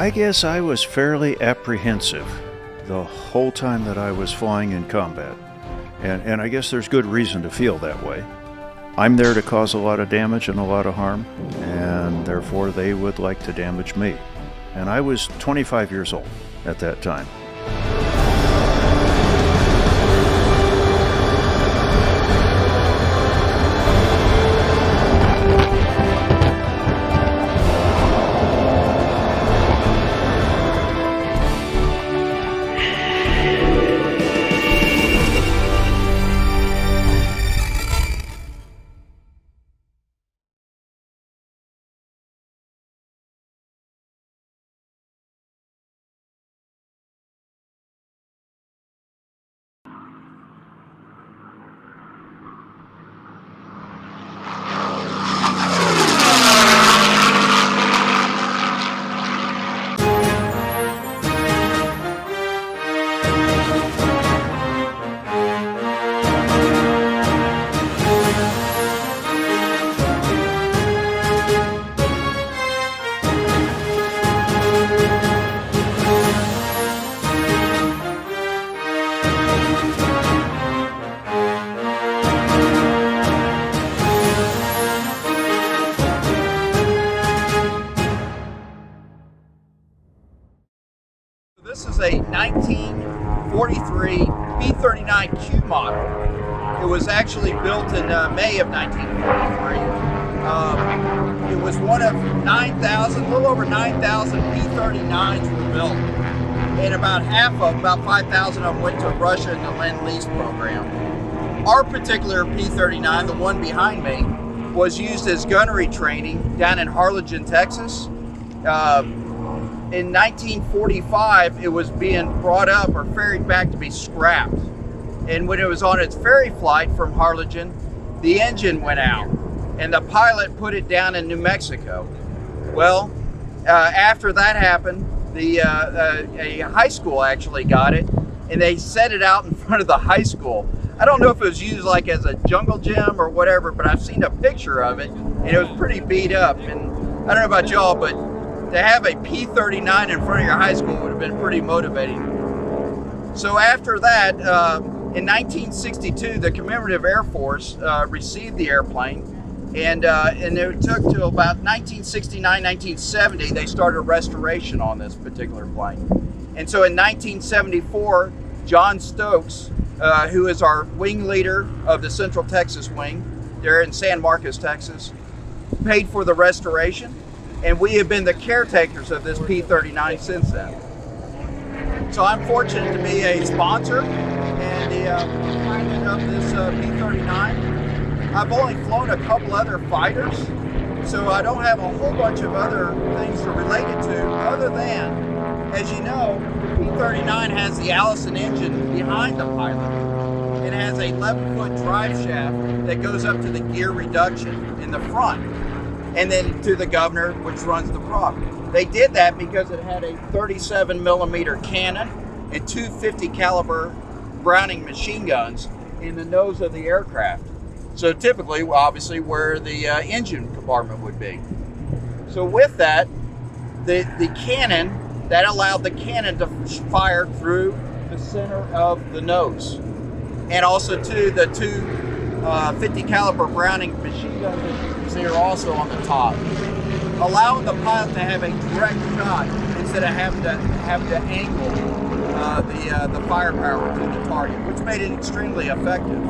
I guess I was fairly apprehensive the whole time that I was flying in combat. And I guess there's good reason to feel that way. I'm there to cause a lot of damage and a lot of harm, and therefore they would like to damage me. And I was 25 years old at that time. This is a 1943 P-39Q model. It was actually built in May of 1943. It was one of 9,000, a little over 9,000 P-39s were built. And about half of them, about 5,000 of them went to Russia in the Lend-Lease program. Our particular P-39, the one behind me, was used as gunnery training down in Harlingen, Texas. In 1945, it was being brought up or ferried back to be scrapped. And when it was on its ferry flight from Harlingen, the engine went out and the pilot put it down in New Mexico. Well, after that happened, a high school actually got it, and they set it out in front of the high school. I don't know if it was used like as a jungle gym or whatever, but I've seen a picture of it, and it was pretty beat up. And I don't know about y'all, but to have a P-39 in front of your high school would have been pretty motivating. So after that, in 1962, the Commemorative Air Force received the airplane, and it took to about 1969, 1970, they started restoration on this particular plane. And so in 1974, John Stokes, who is our wing leader of the Central Texas Wing, there in San Marcos, Texas, paid for the restoration. And we have been the caretakers of this P-39 since then. So I'm fortunate to be a sponsor and the pilot of this P-39. I've only flown a couple other fighters, so I don't have a whole bunch of other things to relate it to, other than, as you know, the P-39 has the Allison engine behind the pilot. It has a 11-foot drive shaft that goes up to the gear reduction in the front, and then to the governor, which runs the prop. They did that because it had a 37mm cannon and two 50 caliber Browning machine guns in the nose of the aircraft. So typically, obviously, where the engine compartment would be. So with that, the cannon, that allowed the cannon to fire through the center of the nose. And also too, the two 50 caliber Browning machine guns that you can see are also on the top, allowing the pilot to have a direct shot instead of having to angle the firepower to the target, which made it extremely effective.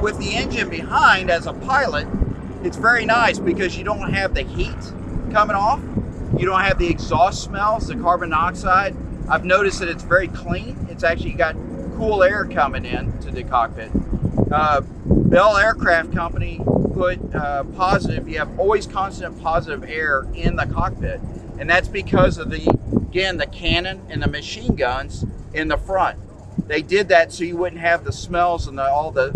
With the engine behind, as a pilot, it's very nice because you don't have the heat coming off, you don't have the exhaust smells, the carbon monoxide. I've noticed that it's very clean. It's actually got cool air coming in to the cockpit. Bell Aircraft Company put positive, you have always constant positive air in the cockpit. And that's because of the cannon and the machine guns in the front. They did that so you wouldn't have the smells and all the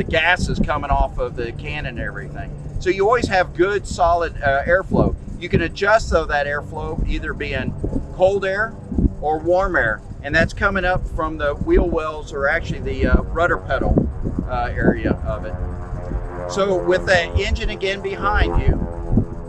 gases coming off of the cannon and everything. So you always have good solid airflow. You can adjust though that airflow either being cold air or warm air, and that's coming up from the wheel wells, or actually the rudder pedal area of it. So with the engine again behind you,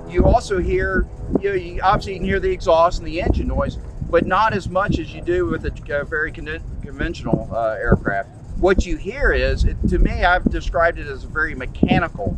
you also hear, you obviously can hear the exhaust and the engine noise, but not as much as you do with a very conventional aircraft. What you hear is, to me, I've described it as a very mechanical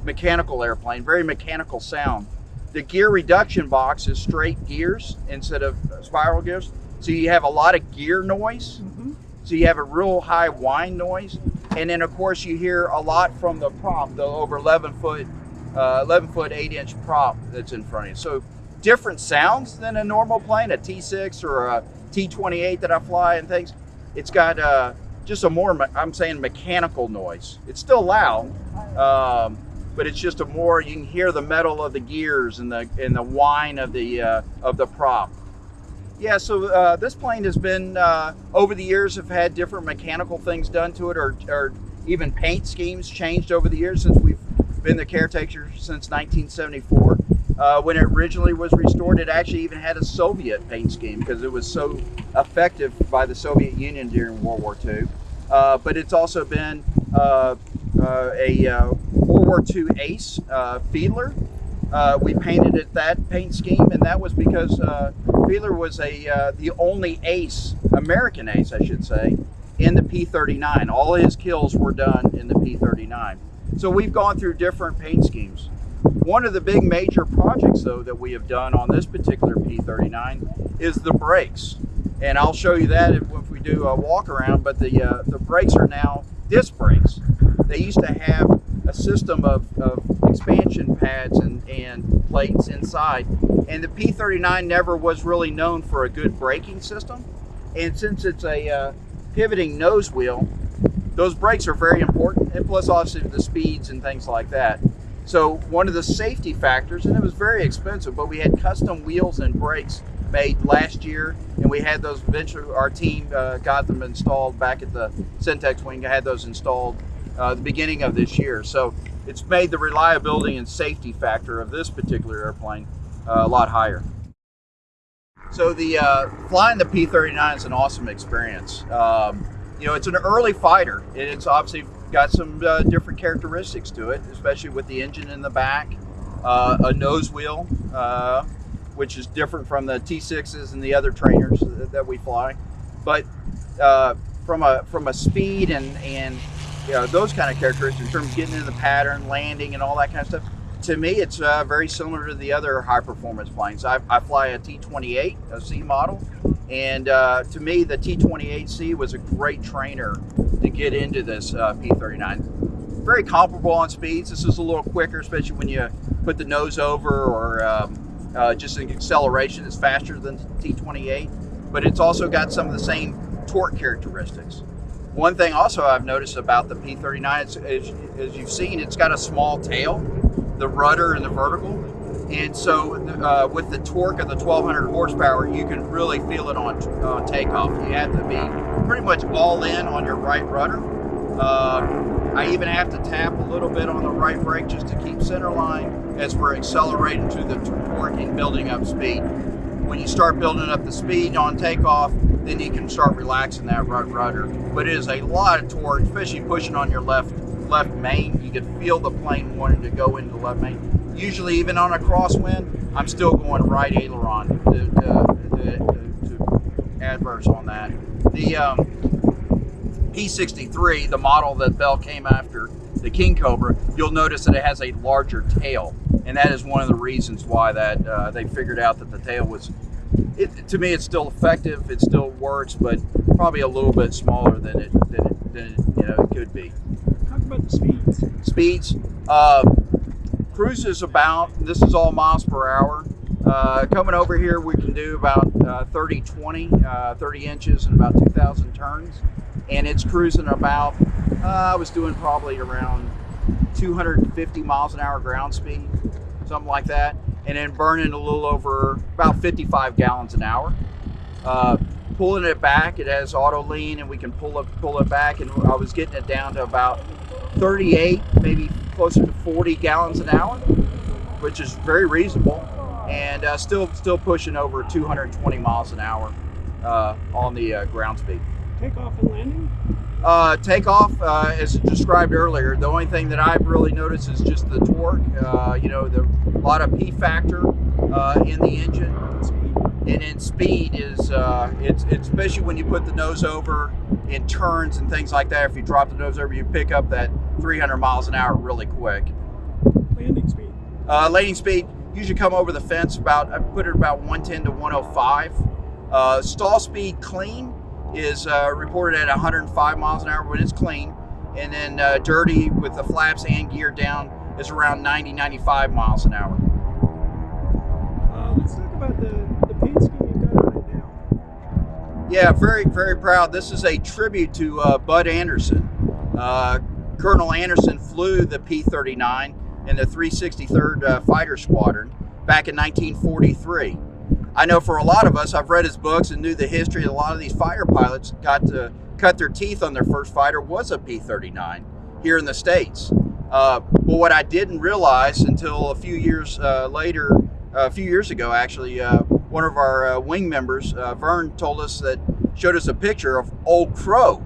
airplane, very mechanical sound. The gear reduction box is straight gears instead of spiral gears. So you have a lot of gear noise. Mm-hmm. So you have a real high whine noise. And then of course you hear a lot from the prop, the over 11 foot 8-inch prop that's in front of you. So different sounds than a normal plane, a T6 or a T-28 that I fly and things. It's got just a more, I'm saying, mechanical noise. It's still loud, but it's just a more, you can hear the metal of the gears and the whine of the prop. Yeah, so this plane has been, over the years, have had different mechanical things done to it, or even paint schemes changed over the years since we've been the caretaker since 1974. When it originally was restored, it actually even had a Soviet paint scheme because it was so effective by the Soviet Union during World War II. But it's also been a World War II ace Fiedler. We painted it that paint scheme, and that was because Fiedler was the only ace, American ace, I should say, in the P-39. All his kills were done in the P-39. So we've gone through different paint schemes. One of the big major projects, though, that we have done on this particular P-39 is the brakes. And I'll show you that if we do a walk around, but the brakes are now disc brakes. They used to have a system of expansion pads and plates inside, and the P-39 never was really known for a good braking system. And since it's a pivoting nose wheel, those brakes are very important, and plus obviously the speeds and things like that. So one of the safety factors, and it was very expensive, but we had custom wheels and brakes made last year, and we had those eventually, our team got them installed back at the Syntex wing, had those installed the beginning of this year. So it's made the reliability and safety factor of this particular airplane a lot higher. So the flying the P-39 is an awesome experience. It's an early fighter, and it's obviously got some different characteristics to it, especially with the engine in the back, a nose wheel, which is different from the T6s and the other trainers that we fly. But from a speed and those kind of characteristics in terms of getting in the pattern, landing, and all that kind of stuff, to me, it's very similar to the other high-performance planes. I fly a T-28, a C model, and to me, the T-28C was a great trainer to get into this P-39. Very comparable on speeds. This is a little quicker, especially when you put the nose over, or just an acceleration is faster than T-28, but it's also got some of the same torque characteristics. One thing also I've noticed about the P-39 as you've seen, it's got a small tail, the rudder and the vertical, and so with the torque of the 1200 horsepower, you can really feel it on takeoff. You have to be pretty much all in on your right rudder. I even have to tap a little bit on the right brake just to keep center line as we're accelerating to the torque and building up speed. When you start building up the speed on takeoff, then you can start relaxing that right rudder. But it is a lot of torque, especially pushing on your left main. You can feel the plane wanting to go into the left main. Usually, even on a crosswind, I'm still going right aileron to adverse on that. The P-63, the model that Bell came after, the King Cobra, you'll notice that it has a larger tail, and that is one of the reasons why that they figured out that the tail was. To me, it's still effective. It still works, but probably a little bit smaller than it could be. Talk about the speeds. Speeds. Cruises about. This is all miles per hour. Coming over here, we can do about 30 inches and about 2,000 turns, and it's cruising about. I was doing probably around 250 miles an hour ground speed, something like that. And then burning a little over about 55 gallons an hour. Pulling it back, it has auto lean, and we can pull it back, and I was getting it down to about 38, maybe closer to 40 gallons an hour, which is very reasonable, and still pushing over 220 miles an hour on the ground speed. Takeoff and landing? Takeoff, as described earlier, the only thing that I've really noticed is just the torque. A lot of P factor in the engine, and then speed is it's especially when you put the nose over in turns and things like that. If you drop the nose over, you pick up that 300 miles an hour really quick. Landing speed. Landing speed usually come over the fence I put it about 110 to 105. Stall speed clean is reported at 105 miles an hour when it's clean, and then dirty with the flaps and gear down is around 95 miles an hour. Let's talk about the paint scheme you've got on it now. Yeah, very, very proud. This is a tribute to Bud Anderson. Colonel Anderson flew the P-39 in the 363rd Fighter Squadron back in 1943. I know for a lot of us, I've read his books and knew the history. A lot of these fighter pilots got to cut their teeth on their first fighter was a P-39 here in the States. But what I didn't realize until a few years ago, actually, one of our wing members, Vern, showed us a picture of Old Crow.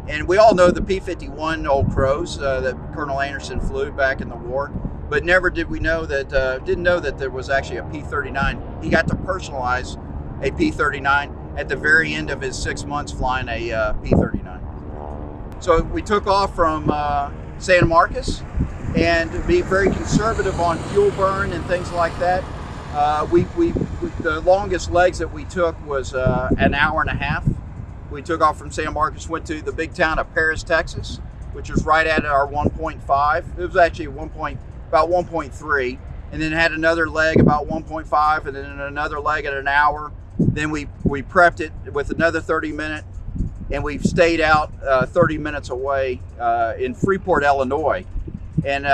And we all know the P-51 Old Crows that Colonel Anderson flew back in the war. But never did we know didn't know that there was actually a P-39. He got to personalize a P-39 at the very end of his 6 months flying a P-39. So we took off from San Marcos, and to be very conservative on fuel burn and things like that, the longest legs that we took was an hour and a half. We took off from San Marcos, went to the big town of Paris, Texas, which was right at our 1.5. It was actually about 1.3, and then had another leg about 1.5, and then another leg at an hour. Then we prepped it with another 30 minutes, and we've stayed out 30 minutes away in Freeport, Illinois, and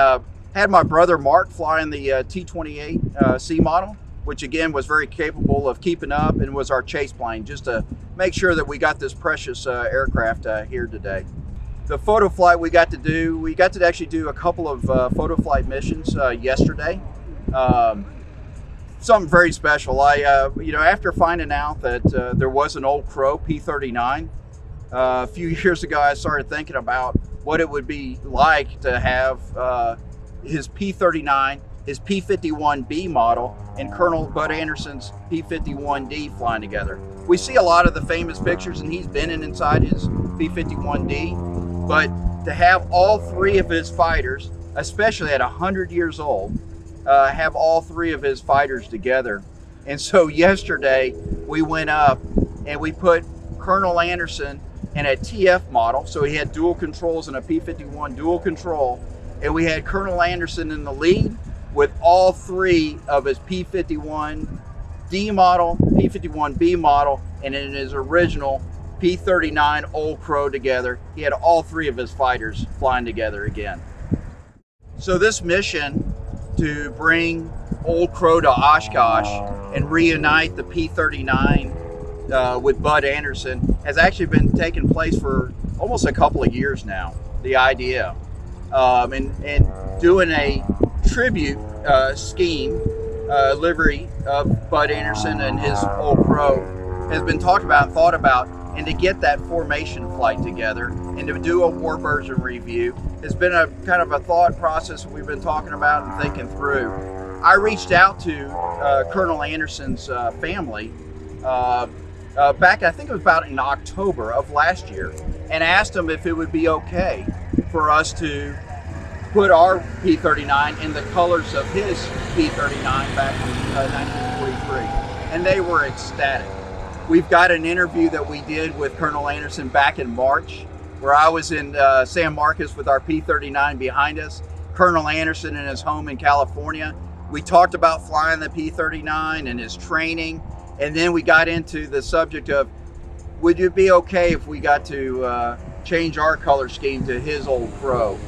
had my brother Mark flying the T-28 C model, which again was very capable of keeping up and was our chase plane, just to make sure that we got this precious aircraft here today. The photo flight we got to actually do a couple of photo flight missions yesterday. Something very special. After finding out that there was an Old Crow P-39, a few years ago, I started thinking about what it would be like to have his P-39, his P-51B model, and Colonel Bud Anderson's P-51D flying together. We see a lot of the famous pictures, and he's been inside his P-51D. But to have all three of his fighters, especially at 100 years old, have all three of his fighters together. And so yesterday we went up and we put Colonel Anderson in a TF model. So he had dual controls and a P-51 dual control. And we had Colonel Anderson in the lead with all three of his P-51D model, P-51B model, and in his original P-39 Old Crow together. He had all three of his fighters flying together again. So this mission to bring Old Crow to Oshkosh and reunite the P-39 with Bud Anderson has actually been taking place for almost a couple of years now, the idea. And doing a tribute scheme, livery of Bud Anderson and his Old Crow has been talked about and thought about, and to get that formation flight together and to do a Warbirds review has been a kind of a thought process we've been talking about and thinking through. I reached out to Colonel Anderson's family back, I think it was about in October of last year, and asked them if it would be okay for us to put our P-39 in the colors of his P-39 back in 1943, and they were ecstatic. We've got an interview that we did with Colonel Anderson back in March, where I was in San Marcos with our P-39 behind us, Colonel Anderson in his home in California. We talked about flying the P-39 and his training, and then we got into the subject of, would it be okay if we got to change our color scheme to his Old Crow?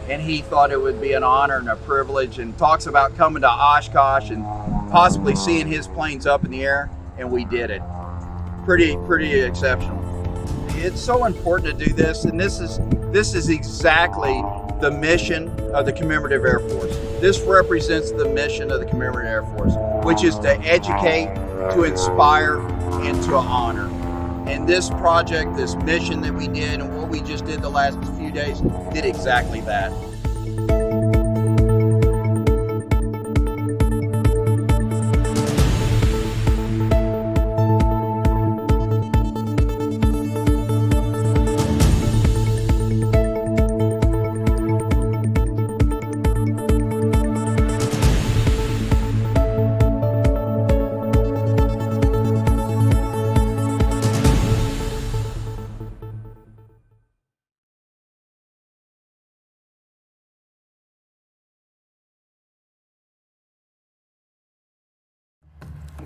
And he thought it would be an honor and a privilege, and talks about coming to Oshkosh and possibly seeing his planes up in the air, and we did it. Pretty exceptional. It's so important to do this, and this is exactly the mission of the Commemorative Air Force. This represents the mission of the Commemorative Air Force, which is to educate, to inspire, and to honor. And this project, this mission that we did, and what we just did the last few days, did exactly that.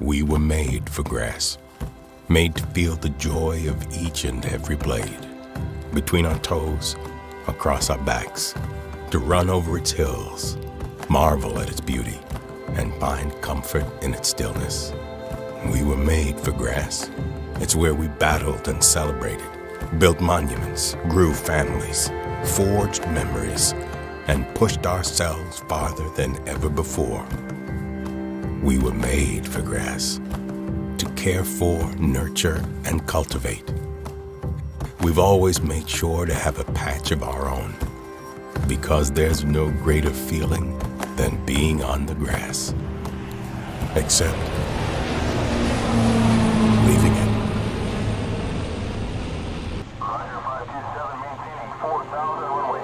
We were made for grass, made to feel the joy of each and every blade, between our toes, across our backs, to run over its hills, marvel at its beauty, and find comfort in its stillness. We were made for grass. It's where we battled and celebrated, built monuments, grew families, forged memories, and pushed ourselves farther than ever before. We were made for grass, to care for, nurture, and cultivate. We've always made sure to have a patch of our own, because there's no greater feeling than being on the grass, except leaving it. Roger, 527, maintaining 4,000 runway.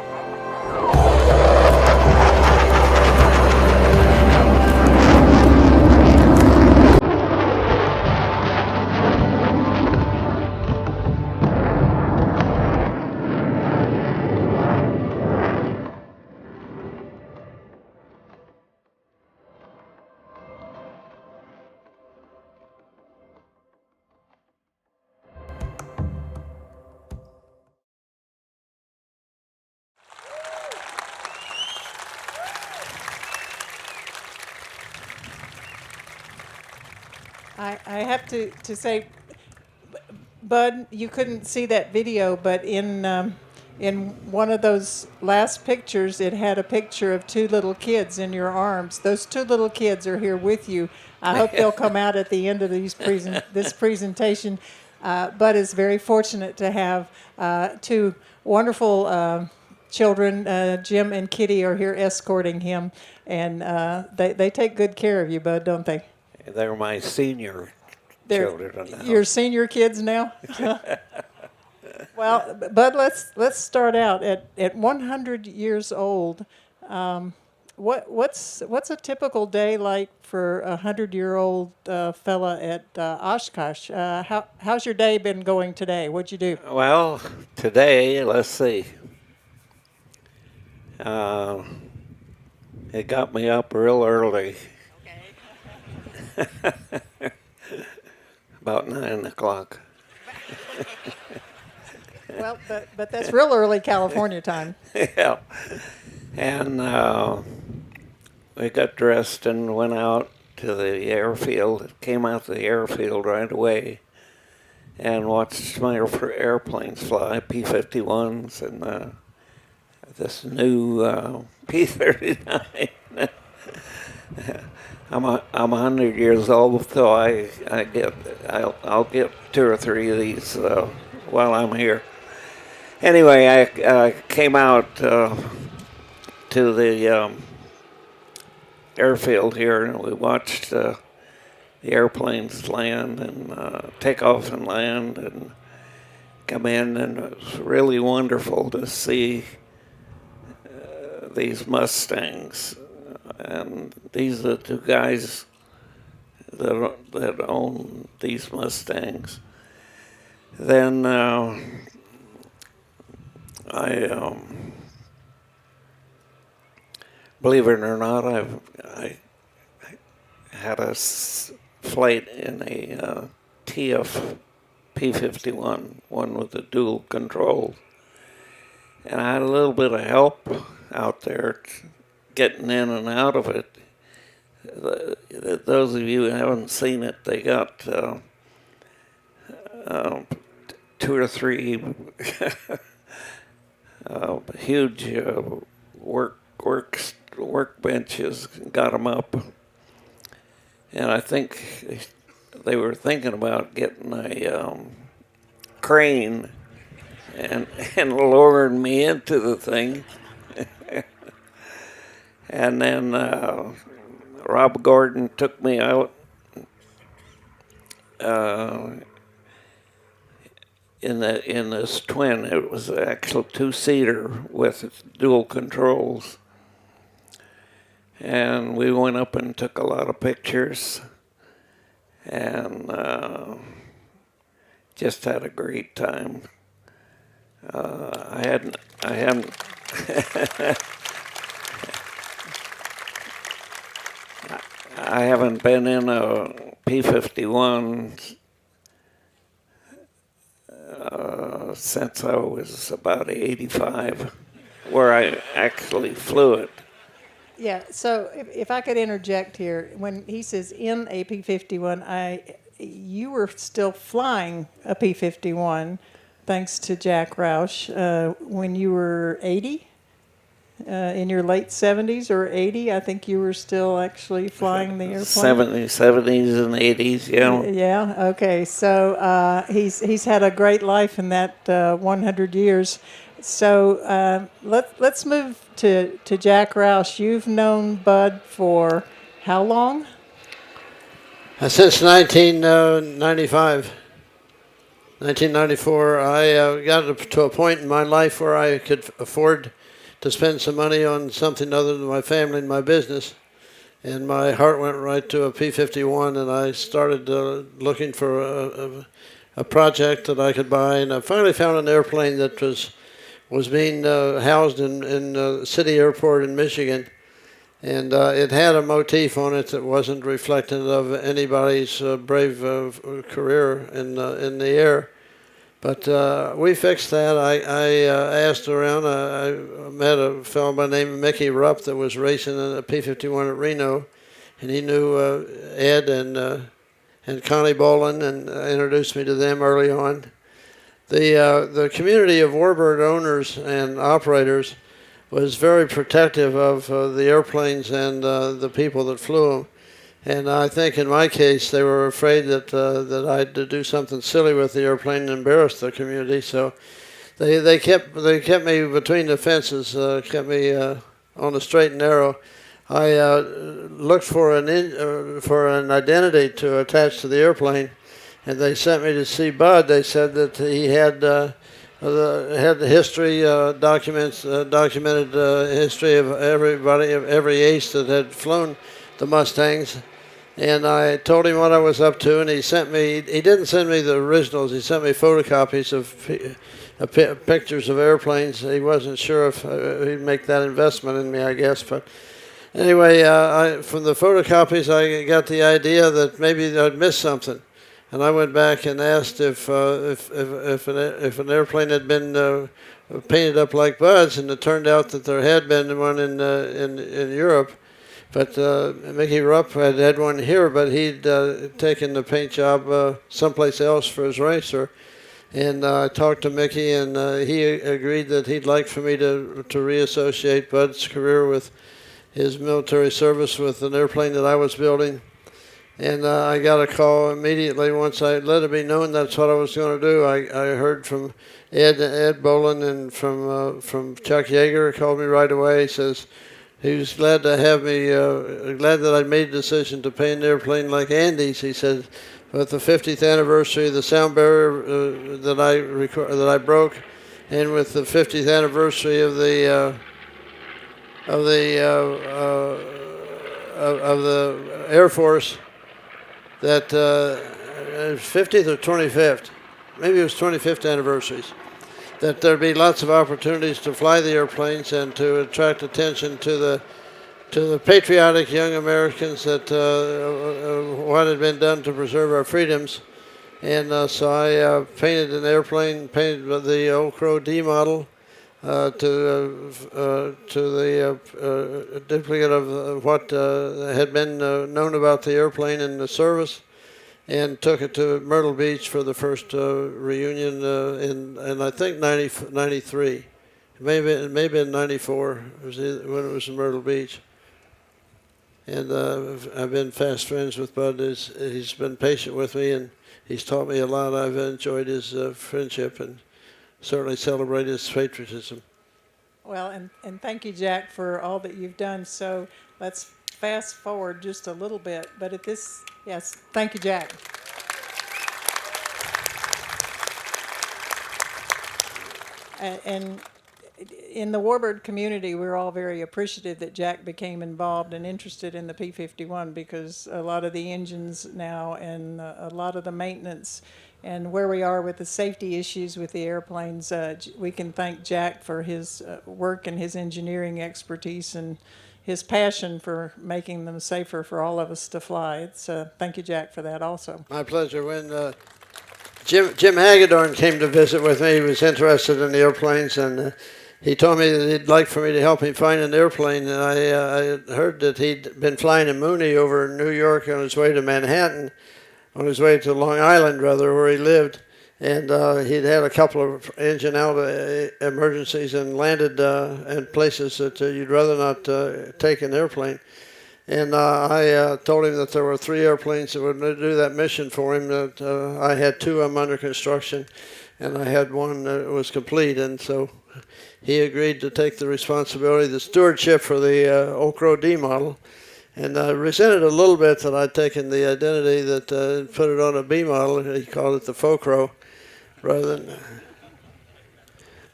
I have to say, Bud, you couldn't see that video, but in one of those last pictures, it had a picture of two little kids in your arms. Those two little kids are here with you. I hope they'll come out at the end of this presentation. Bud is very fortunate to have two wonderful children. Jim and Kitty are here escorting him, and they take good care of you, Bud, don't they? They're my senior They're children now. your senior kids now? Well, Bud, let's start out at 100 years old. What's a typical day like for a 100-year-old fella at Oshkosh? How's your day been going today? What'd you do? Well, today, let's see. It got me up real early. About 9 o'clock. Well, but that's real early California time. Yeah. And we got dressed and went out to the airfield. Came out to the airfield right away and watched my airplanes fly, P-51s and this new P-39. I'm 100 years old, so I'll get 2 or 3 of these while I'm here. Anyway, I came out to the airfield here, and we watched the airplanes land and take off and land and come in, and it was really wonderful to see these Mustangs. And these are the two guys that own these Mustangs. Then I believe it or not, I had a flight in a TF P-51, one with the dual control, and I had a little bit of help out there getting in and out of it. Those of you who haven't seen it, they got 2 or 3 huge workbenches, got them up, and I think they were thinking about getting crane and lowered me into the thing. And then Rob Gordon took me out in this twin. It was an actual two-seater with dual controls. And we went up and took a lot of pictures, and just had a great time. I hadn't I haven't been in a P-51 since I was about 85, where I actually flew it. Yeah, so if I could interject here, when he says in a P-51, you were still flying a P-51, thanks to Jack Roush, when you were 80, in your late 70s or 80. I think you were still actually flying the airplane. 70s and 80s, yeah. Yeah, okay. So he's had a great life in that 100 years. So let's move to Jack Roush. You've known Bud for how long? Since 1995. 1994, I got to a point in my life where I could afford to spend some money on something other than my family and my business. And my heart went right to a P-51, and I started looking for a project that I could buy. And I finally found an airplane that was being housed in City Airport in Michigan. And it had a motif on it that wasn't reflective of anybody's brave career in the air. But we fixed that. I asked around. I met a fellow by the name of Mickey Rupp that was racing in a P-51 at Reno, and he knew Ed and Connie Bolin, and introduced me to them early on. The community of Warbird owners and operators was very protective of the airplanes and the people that flew them. And I think in my case, they were afraid that I'd do something silly with the airplane and embarrass the community. So they kept me between the fences, kept me on the straight and narrow. I looked for an identity to attach to the airplane, and they sent me to see Bud. They said that he had the history documented history of every ace that had flown the Mustangs. And I told him what I was up to, and he didn't send me the originals, he sent me photocopies of pictures of airplanes. He wasn't sure if he'd make that investment in me, I guess. But anyway, from the photocopies, I got the idea that maybe I'd missed something. And I went back and asked if an airplane had been painted up like Bud's, and it turned out that there had been one in Europe. But Mickey Rupp had one here, but he'd taken the paint job someplace else for his racer. And I talked to Mickey, and he agreed that he'd like for me to reassociate Bud's career with his military service with an airplane that I was building. And I got a call immediately once I let it be known that's what I was going to do. I heard from Ed Bolin and from Chuck Yeager. Called me right away. He says he was glad to have me, glad that I made a decision to paint an airplane like Andy's. He said, with the 50th anniversary of the sound barrier that I broke, and with the 50th anniversary of the Air Force, that 50th or 25th, maybe it was 25th anniversaries, that there'd be lots of opportunities to fly the airplanes and to attract attention to the patriotic young Americans that what had been done to preserve our freedoms. And so I painted an airplane, painted the Old Crow D model to the duplicate of what had been known about the airplane in the service, and took it to Myrtle Beach for the first reunion in I think 93, maybe in 94 when it was in Myrtle Beach. And I've been fast friends with Bud. He's been patient with me, and he's taught me a lot. I've enjoyed his friendship and certainly celebrate his patriotism. Well, and thank you, Jack, for all that you've done. So let's fast forward just a little bit. But at this, yes, thank you, Jack. And in the Warbird community, we're all very appreciative that Jack became involved and interested in the P-51, because a lot of the engines now and a lot of the maintenance and where we are with the safety issues with the airplanes, we can thank Jack for his work and his engineering expertise and his passion for making them safer for all of us to fly. It's thank you, Jack, for that also. My pleasure. When Jim Hagedorn came to visit with me, he was interested in the airplanes, and he told me that he'd like for me to help him find an airplane. And I had heard that he'd been flying in Mooney over in New York on his way to Manhattan, on his way to Long Island, rather, where he lived. And he'd had a couple of engine out emergencies and landed in places that you'd rather not take an airplane. And I told him that there were 3 airplanes that would do that mission for him, that I had 2 of them under construction, and I had 1 that was complete. And so he agreed to take the responsibility, the stewardship for the Old Crow D model. And I resented a little bit that I'd taken the identity that put it on a B model. He called it the Faux Crow rather than...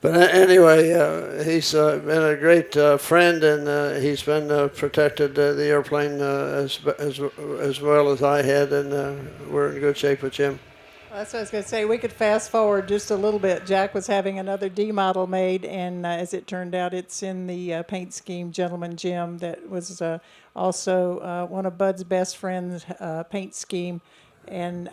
But anyway, he's been a great friend, and he's been protected the airplane as well as I had, and we're in good shape with Jim. Well, that's what I was going to say. We could fast forward just a little bit. Jack was having another D model made, and as it turned out, it's in the paint scheme Gentleman Jim that was also one of Bud's best friends' paint scheme. And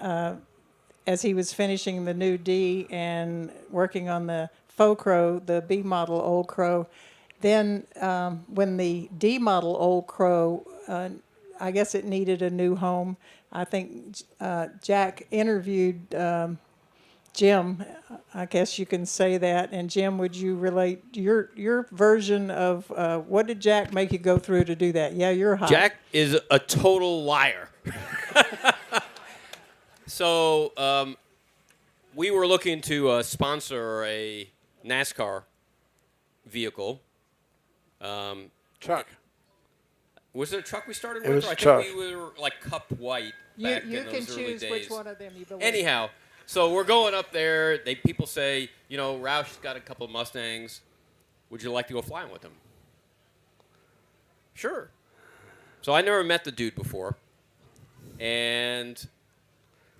as he was finishing the new D and working on the Faux Crow, the B model Old Crow, then when the D model Old Crow, I guess it needed a new home. I think Jack interviewed Jim, I guess you can say that. And Jim, would you relate your version of what did Jack make you go through to do that? Yeah, you're hot. Jack is a total liar. So we were looking to sponsor a NASCAR vehicle. Truck. Was it a truck we started It with? was Or a truck. think we were like Cup White You back in can those early choose days. which one of them you believe. Anyhow, so we're going up there. People say, you know, Roush's got a couple of Mustangs. Would you like to go flying with him? Sure. So I never met the dude before. And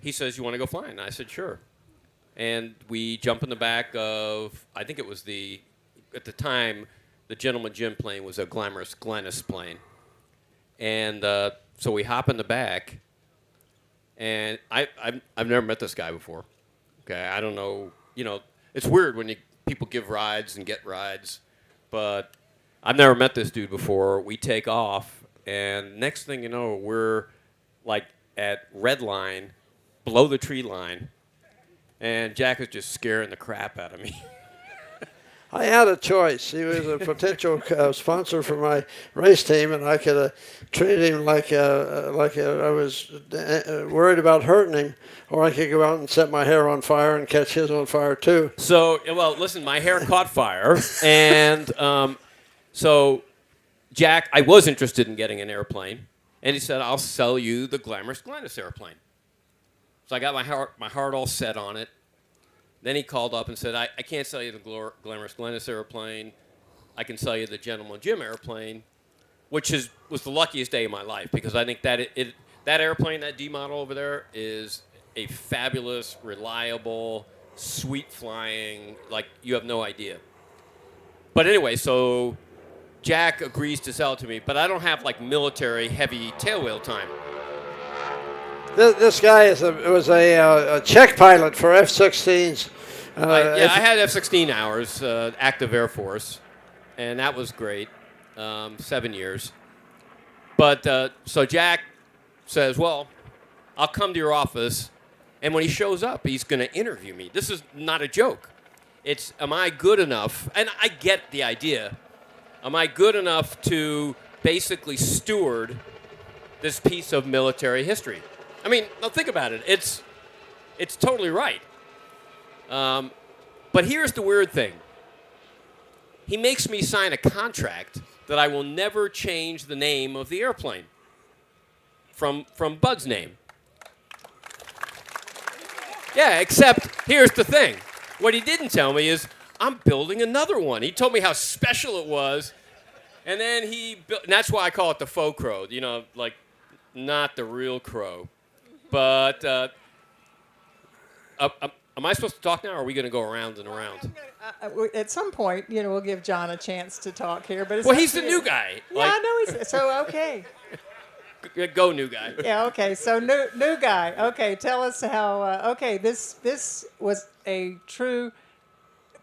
he says, you want to go flying? And I said, sure. And we jump in the back of, I think it was at the time, the Gentleman Jim plane was a glamorous Glennis plane. And so we hop in the back, and I've never met this guy before. Okay, I don't know. You know, it's weird when people give rides and get rides, but I've never met this dude before. We take off, and next thing you know, we're like at red line, below the tree line, and Jack is just scaring the crap out of me. I had a choice. He was a potential sponsor for my race team, and I could treat him like I was worried about hurting him, or I could go out and set my hair on fire and catch his on fire too. So, well, listen, my hair caught fire, and so Jack, I was interested in getting an airplane, and he said, I'll sell you the glamorous Glennis airplane. So I got my heart all set on it. Then he called up and said, I can't sell you the glamorous Glennis airplane. I can sell you the Gentleman Jim airplane, which was the luckiest day of my life, because I think that that airplane, that D model over there, is a fabulous, reliable, sweet flying, like you have no idea. But anyway, so Jack agrees to sell it to me, but I don't have like military heavy tailwheel time. This guy was a check pilot for F-16s. I had F-16 hours, active Air Force, and that was great, 7 years. But so Jack says, well, I'll come to your office, and when he shows up, he's going to interview me. This is not a joke. It's, am I good enough? And I get the idea. Am I good enough to basically steward this piece of military history. I mean, now think about it. It's totally right. But here's the weird thing. He makes me sign a contract that I will never change the name of the airplane from Bud's name. Yeah, except here's the thing. What he didn't tell me is I'm building another one. He told me how special it was, and then he built, and that's why I call it the faux crow, you know, like not the real crow. But am I supposed to talk now, or are we going to go around and around? At some point, you know, we'll give John a chance to talk here. But it's Well, he's the new guy. Yeah, I know he's so okay. Go, new guy. Yeah, okay. So new guy. Okay, tell us how. Okay, this was a true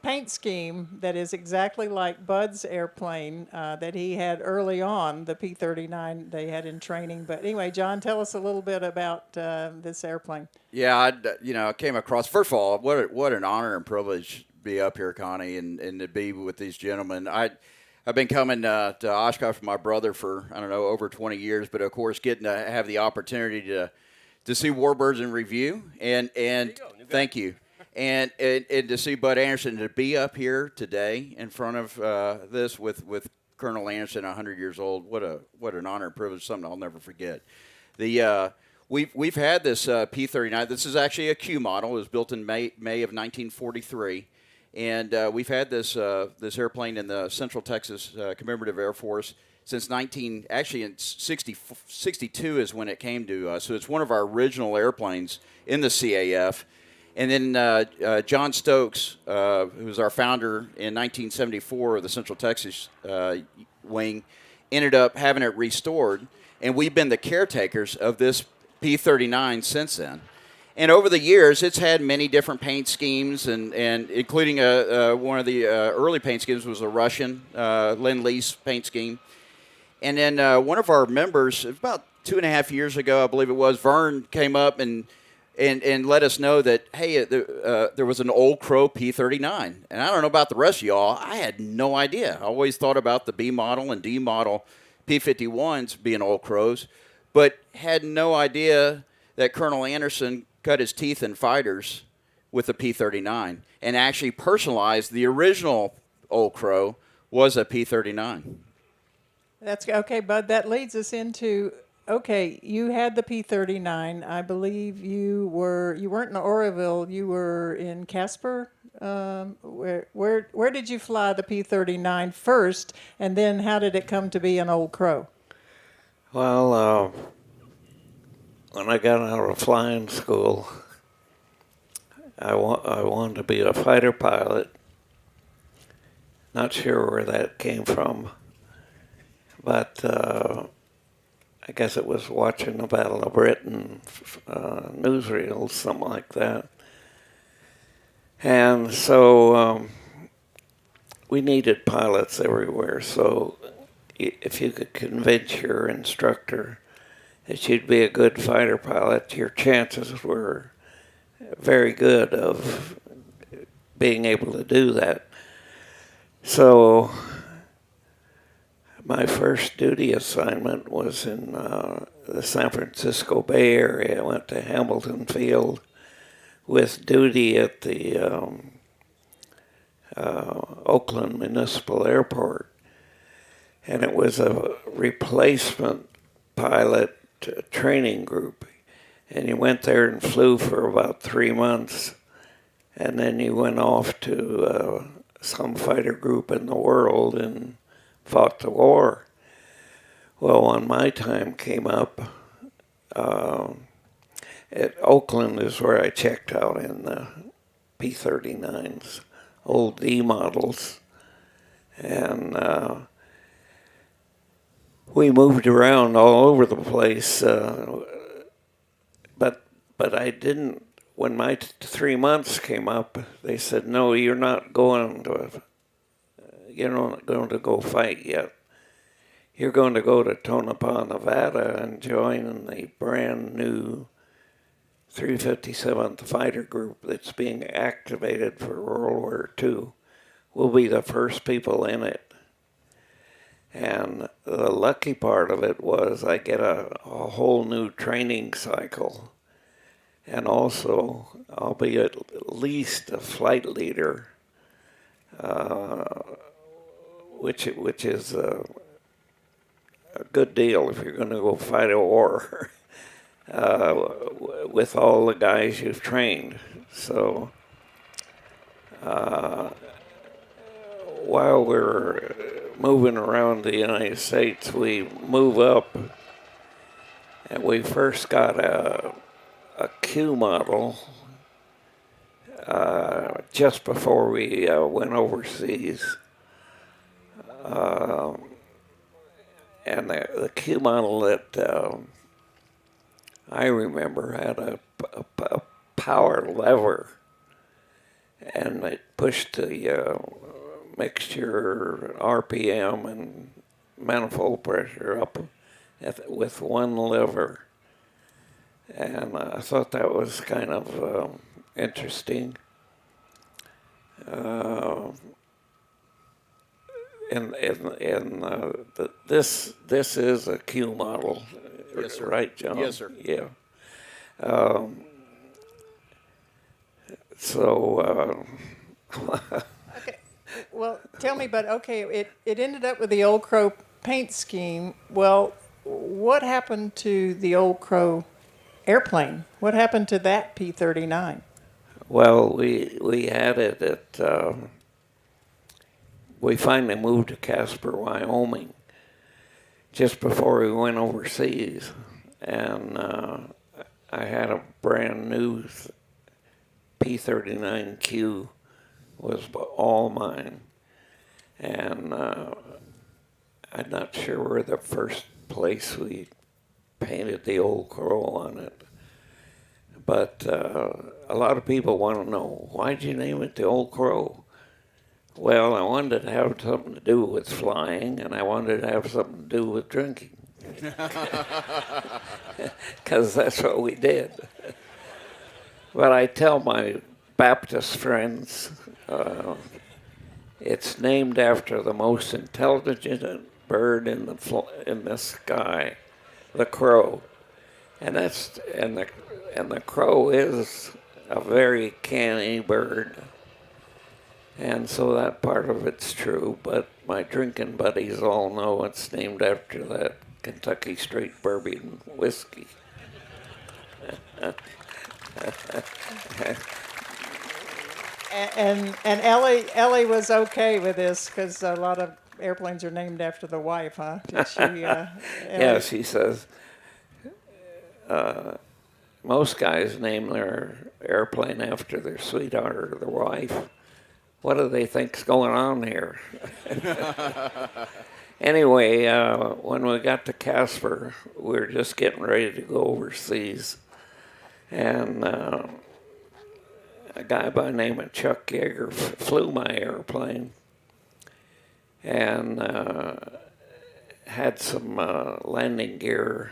paint scheme that is exactly like Bud's airplane that he had early on, the P-39 they had in training. But anyway, John, tell us a little bit about this airplane. Yeah, I came across. First of all, what an honor and privilege to be up here, Connie, and to be with these gentlemen. I've been coming to Oshkosh with my brother for, I don't know, over 20 years, but of course getting to have the opportunity to see Warbirds in review, and thank you. And to see Bud Anderson, to be up here today in front of this with Colonel Anderson, 100 years old, what an honor and privilege, something I'll never forget. We've had this P-39. This is actually a Q model. It was built in May of 1943. And we've had this airplane in the Central Texas Commemorative Air Force since in 62 is when it came to us. So it's one of our original airplanes in the CAF. And then John Stokes, who was our founder in 1974 of the Central Texas wing, ended up having it restored. And we've been the caretakers of this P-39 since then. And over the years, it's had many different paint schemes, and including one of the early paint schemes was a Russian Lend-Lease paint scheme. And then one of our members, about 2.5 years ago, I believe it was, Vern came up and let us know that, hey, there was an old Crow P-39. And I don't know about the rest of y'all. I had no idea. I always thought about the B model and D model P-51s being old Crows, but had no idea that Colonel Anderson cut his teeth in fighters with the P-39 and actually personalized the original old Crow was a P-39. That's okay, Bud. That leads us into, okay, you had the P-39. I believe you weren't in Oroville, you were in Casper. Where did you fly the P-39 first, and then how did it come to be an old Crow? Well, when I got out of flying school, I wanted to be a fighter pilot. Not sure where that came from, but I guess it was watching the Battle of Britain newsreels, something like that. And so we needed pilots everywhere, so if you could convince your instructor that you'd be a good fighter pilot, your chances were very good of being able to do that. So my first duty assignment was in the San Francisco Bay Area. I went to Hamilton Field with duty at the Oakland Municipal Airport. And it was a replacement pilot training group, and you went there and flew for about 3 months, and then you went off to some fighter group in the world and fought the war. Well, when my time came up, at Oakland is where I checked out in the P-39s, old D models, and we moved around all over the place, but I didn't. When my 3 months came up, they said, "No, you're not going to go fight yet. You're going to go to Tonopah, Nevada, and join the brand new 357th Fighter Group that's being activated for World War II. We'll be the first people in it." And the lucky part of it was I get a whole new training cycle. And also, I'll be at least a flight leader, which is a good deal if you're going to go fight a war with all the guys you've trained. So while we're moving around the United States, we move up, and we first got a Q model just before we went overseas. And the Q model that I remember had a power lever, and it pushed the mixture RPM and manifold pressure up with one lever. And I thought that was kind of interesting. This is a Q model, Yes, sir. right, John? Yes, sir. Yeah. So. Okay. Well, tell me, but okay, it ended up with the Old Crow paint scheme. Well, what happened to the Old Crow airplane? What happened to that P-39? Well, we had it at. We finally moved to Casper, Wyoming, just before we went overseas, and I had a brand new P-39Q, was all mine, and I'm not sure where the first place we painted the Old Crow on it. But a lot of people want to know, why'd you name it the Old Crow? Well, I wanted to have something to do with flying, and I wanted to have something to do with drinking. Because that's what we did. But I tell my Baptist friends, it's named after the most intelligent bird in the sky, the crow. And the crow is a very canny bird. And so that part of it's true, but my drinking buddies all know it's named after that Kentucky Straight Bourbon whiskey. And Ellie was okay with this because a lot of airplanes are named after the wife, huh? Did she, yeah, she says most guys name their airplane after their sweetheart or their wife. What do they think's going on here? Anyway, when we got to Casper, we were just getting ready to go overseas. And a guy by the name of Chuck Yeager flew my airplane and had some landing gear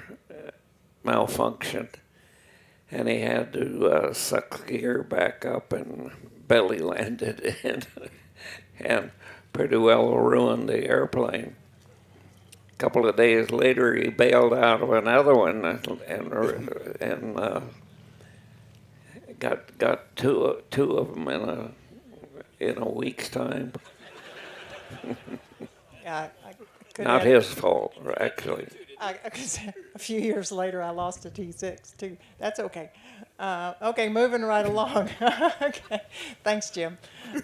malfunction. And he had to suck the gear back up and belly landed in and pretty well ruined the airplane. A couple of days later, he bailed out of another one and got two of them in a week's time. Yeah, Not his fault, actually. A few years later, I lost a T6 too. That's okay. Okay, moving right along. Okay, thanks, Jim.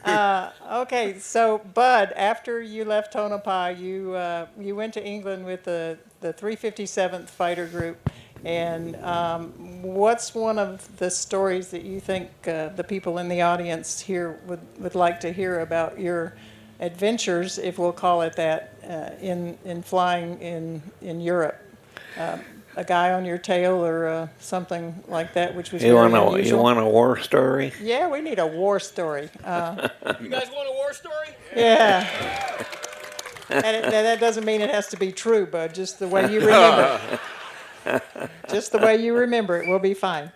Okay, so Bud, after you left Tonopah, you went to England with the 357th Fighter Group. And what's one of the stories that you think the people in the audience here would like to hear about your adventures, if we'll call it that, in flying in Europe? A guy on your tail or something like that, which was very unusual. You want a war story? Yeah, we need a war story. You guys want a war story? Yeah. And that doesn't mean it has to be true, Bud. Just the way you remember it. Just the way you remember it. We'll be fine.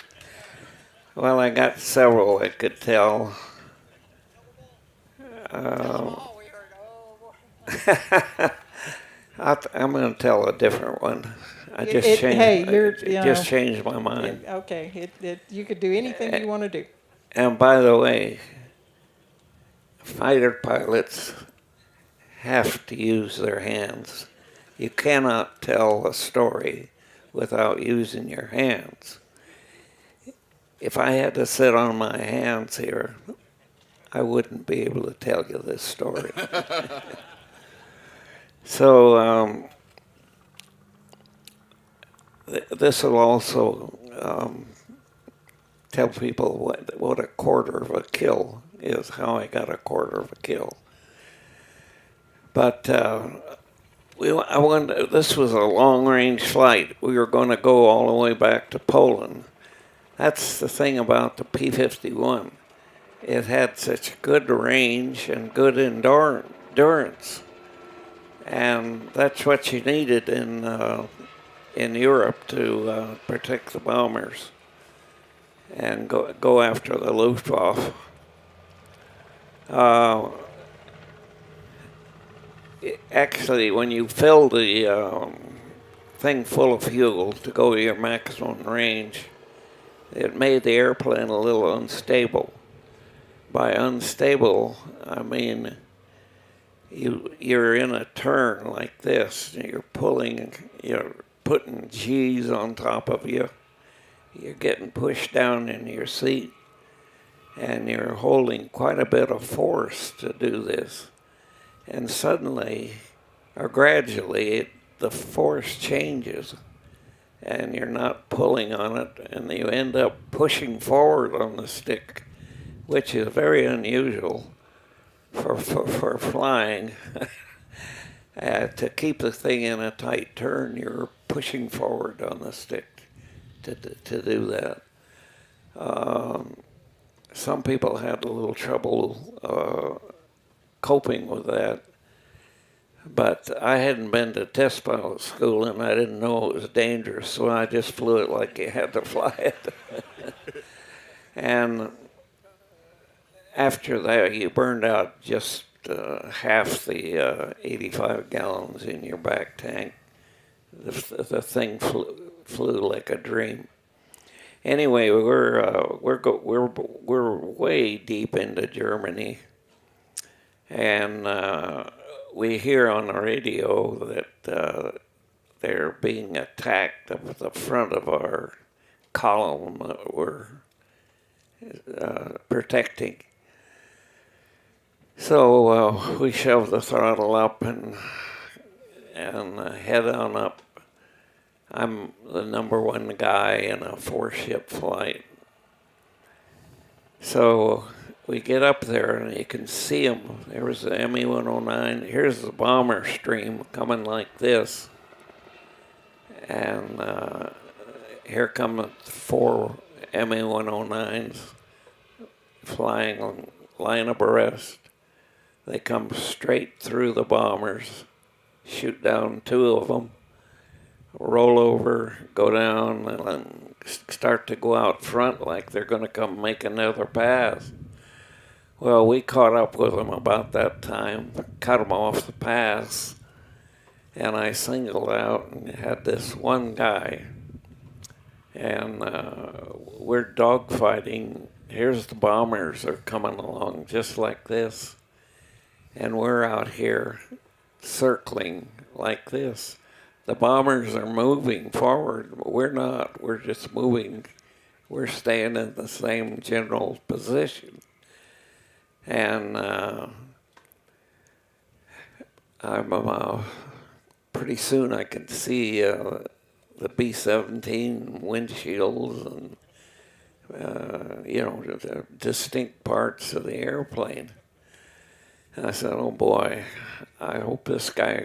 Well, I got several I could tell. I'm going to tell a different one. I It- just it- changed. hey, you're- it you just know, changed my mind. Okay, you could do anything you want to do. And by the way, fighter pilots have to use their hands. You cannot tell a story without using your hands. If I had to sit on my hands here, I wouldn't be able to tell you this story. So this will also tell people what a quarter of a kill is, how I got a quarter of a kill. But this was a long-range flight. We were going to go all the way back to Poland. That's the thing about the P-51. It had such good range and good endurance. And that's what you needed in Europe to protect the bombers and go after the Luftwaffe. Actually, when you fill the thing full of fuel to go to your maximum range, it made the airplane a little unstable. By unstable, I mean you're in a turn like this. You're putting G's on top of you. You're getting pushed down in your seat, and you're holding quite a bit of force to do this. And suddenly, or gradually, the force changes, and you're not pulling on it, and you end up pushing forward on the stick, which is very unusual for flying. To keep the thing in a tight turn, you're pushing forward on the stick to do that. Some people had a little trouble coping with that, but I hadn't been to test pilot school and I didn't know it was dangerous, so I just flew it like you had to fly it. And after that, you burned out just half the 85 gallons in your back tank. The thing flew like a dream. Anyway, we're way deep into Germany, and we hear on the radio that they're being attacked up at the front of our column that we're protecting. So we shove the throttle up and head on up. I'm the number one guy in a 4-ship flight. So we get up there and you can see them. There was the ME-109. Here's the bomber stream coming like this. And here come the 4 ME-109s flying on line abreast. They come straight through the bombers, shoot down 2 of them, roll over, go down, and start to go out front like they're going to come make another pass. Well, we caught up with them about that time, cut them off the pass, and I singled out and had this one guy. And we're dogfighting. Here's the bombers are coming along just like this. And we're out here circling like this. The bombers are moving forward. We're not. We're just moving. We're staying in the same general position. And pretty soon I can see the B-17 windshields and, the distinct parts of the airplane. And I said, oh boy, I hope this guy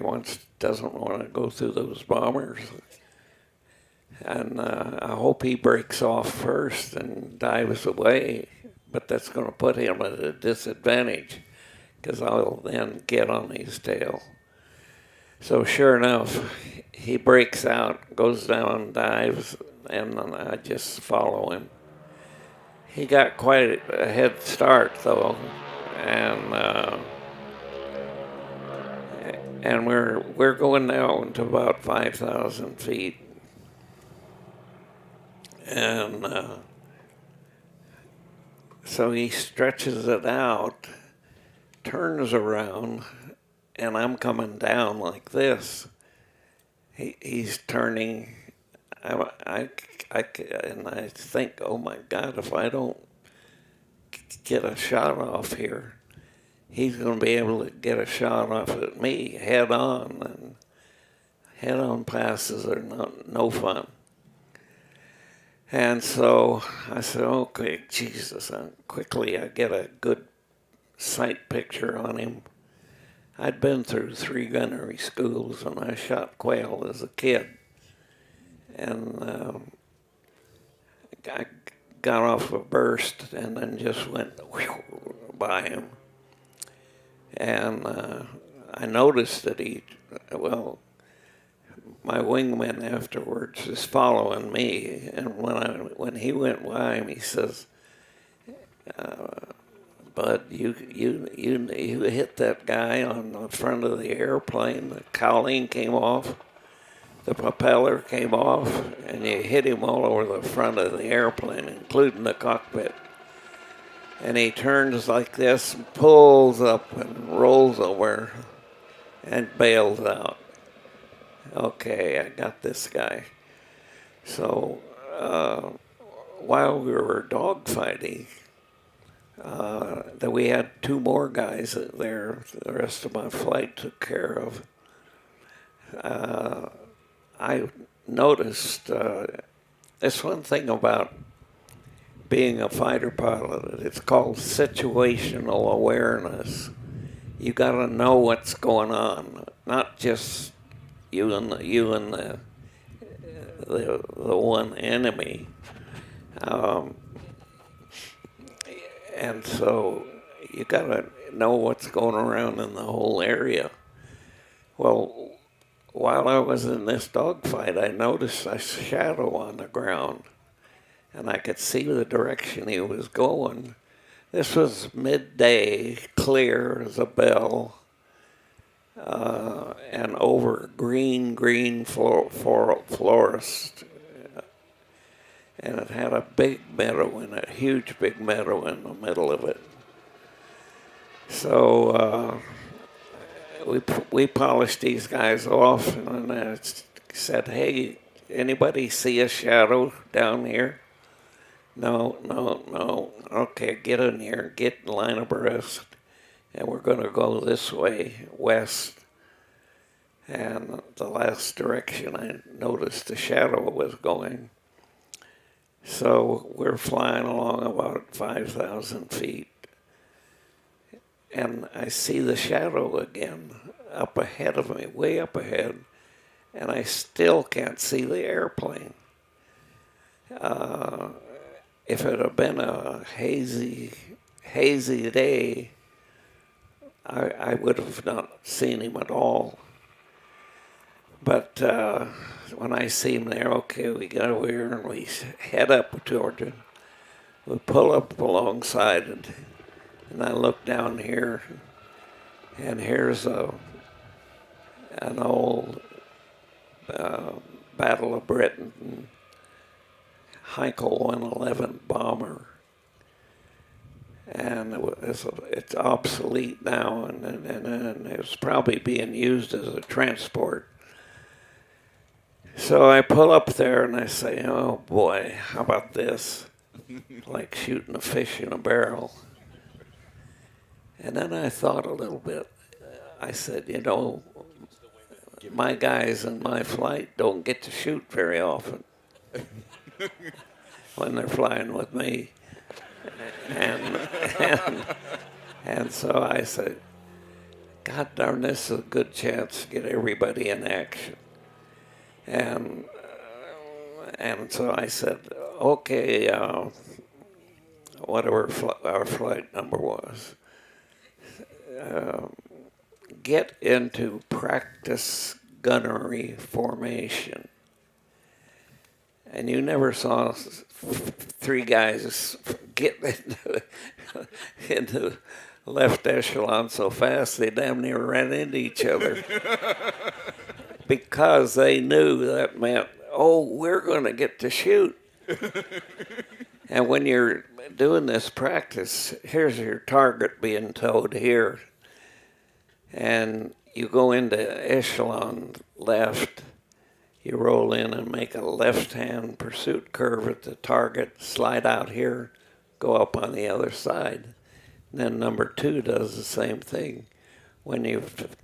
doesn't want to go through those bombers. And I hope he breaks off first and dives away. But that's going to put him at a disadvantage because I'll then get on his tail. So sure enough, he breaks out, goes down, dives, and I just follow him. He got quite a head start, though, and and we're going down to about 5,000 feet, and so he stretches it out, turns around, and I'm coming down like this. He's turning. And I think, oh my God, if I don't get a shot off here, he's going to be able to get a shot off at me head on, and head on passes are no fun. And so I said, okay, Jesus, quickly I get a good sight picture on him. I'd been through 3 gunnery schools, and I shot quail as a kid. And I got off a burst and then just went by him. And I noticed that my wingman afterwards is following me. And when he went by him, he says, Bud, you hit that guy on the front of the airplane. The cowling came off, the propeller came off, and you hit him all over the front of the airplane, including the cockpit. And he turns like this, and pulls up and rolls over and bails out. Okay, I got this guy. So while we were dogfighting, that we had 2 more guys there. The rest of my flight took care of. I noticed this one thing about being a fighter pilot. It's called situational awareness. You got to know what's going on, not just you and the one enemy. And so you got to know what's going around in the whole area. Well, while I was in this dogfight, I noticed a shadow on the ground, and I could see the direction he was going. This was midday, clear as a bell, and over green forest. And it had a big meadow in it, huge big meadow in the middle of it. So we polished these guys off, and I said, hey, anybody see a shadow down here? No. Okay, get in here, get in line abreast, and we're going to go this way, west. And the last direction I noticed the shadow was going. So we're flying along about 5,000 feet, and I see the shadow again up ahead of me, way up ahead, and I still can't see the airplane. If it had been a hazy day, I would have not seen him at all. But when I see him there, okay, we get over here and we head up toward it. We pull up alongside it, and I look down here, and here's an old Battle of Britain Heinkel 111 bomber. And it's obsolete now, and it's probably being used as a transport. So I pull up there and I say, oh boy, how about this? Like shooting a fish in a barrel. And then I thought a little bit. I said, my guys in my flight don't get to shoot very often when they're flying with me. And so I said, God darn, this is a good chance to get everybody in action. And so I said, okay, whatever our flight number was, get into practice gunnery formation. And you never saw 3 guys get into left echelon so fast they damn near ran into each other because they knew that meant, oh, we're going to get to shoot. And when you're doing this practice, here's your target being towed here. And you go into echelon left, you roll in and make a left-hand pursuit curve at the target, slide out here, go up on the other side. And then number 2 does the same thing. When you've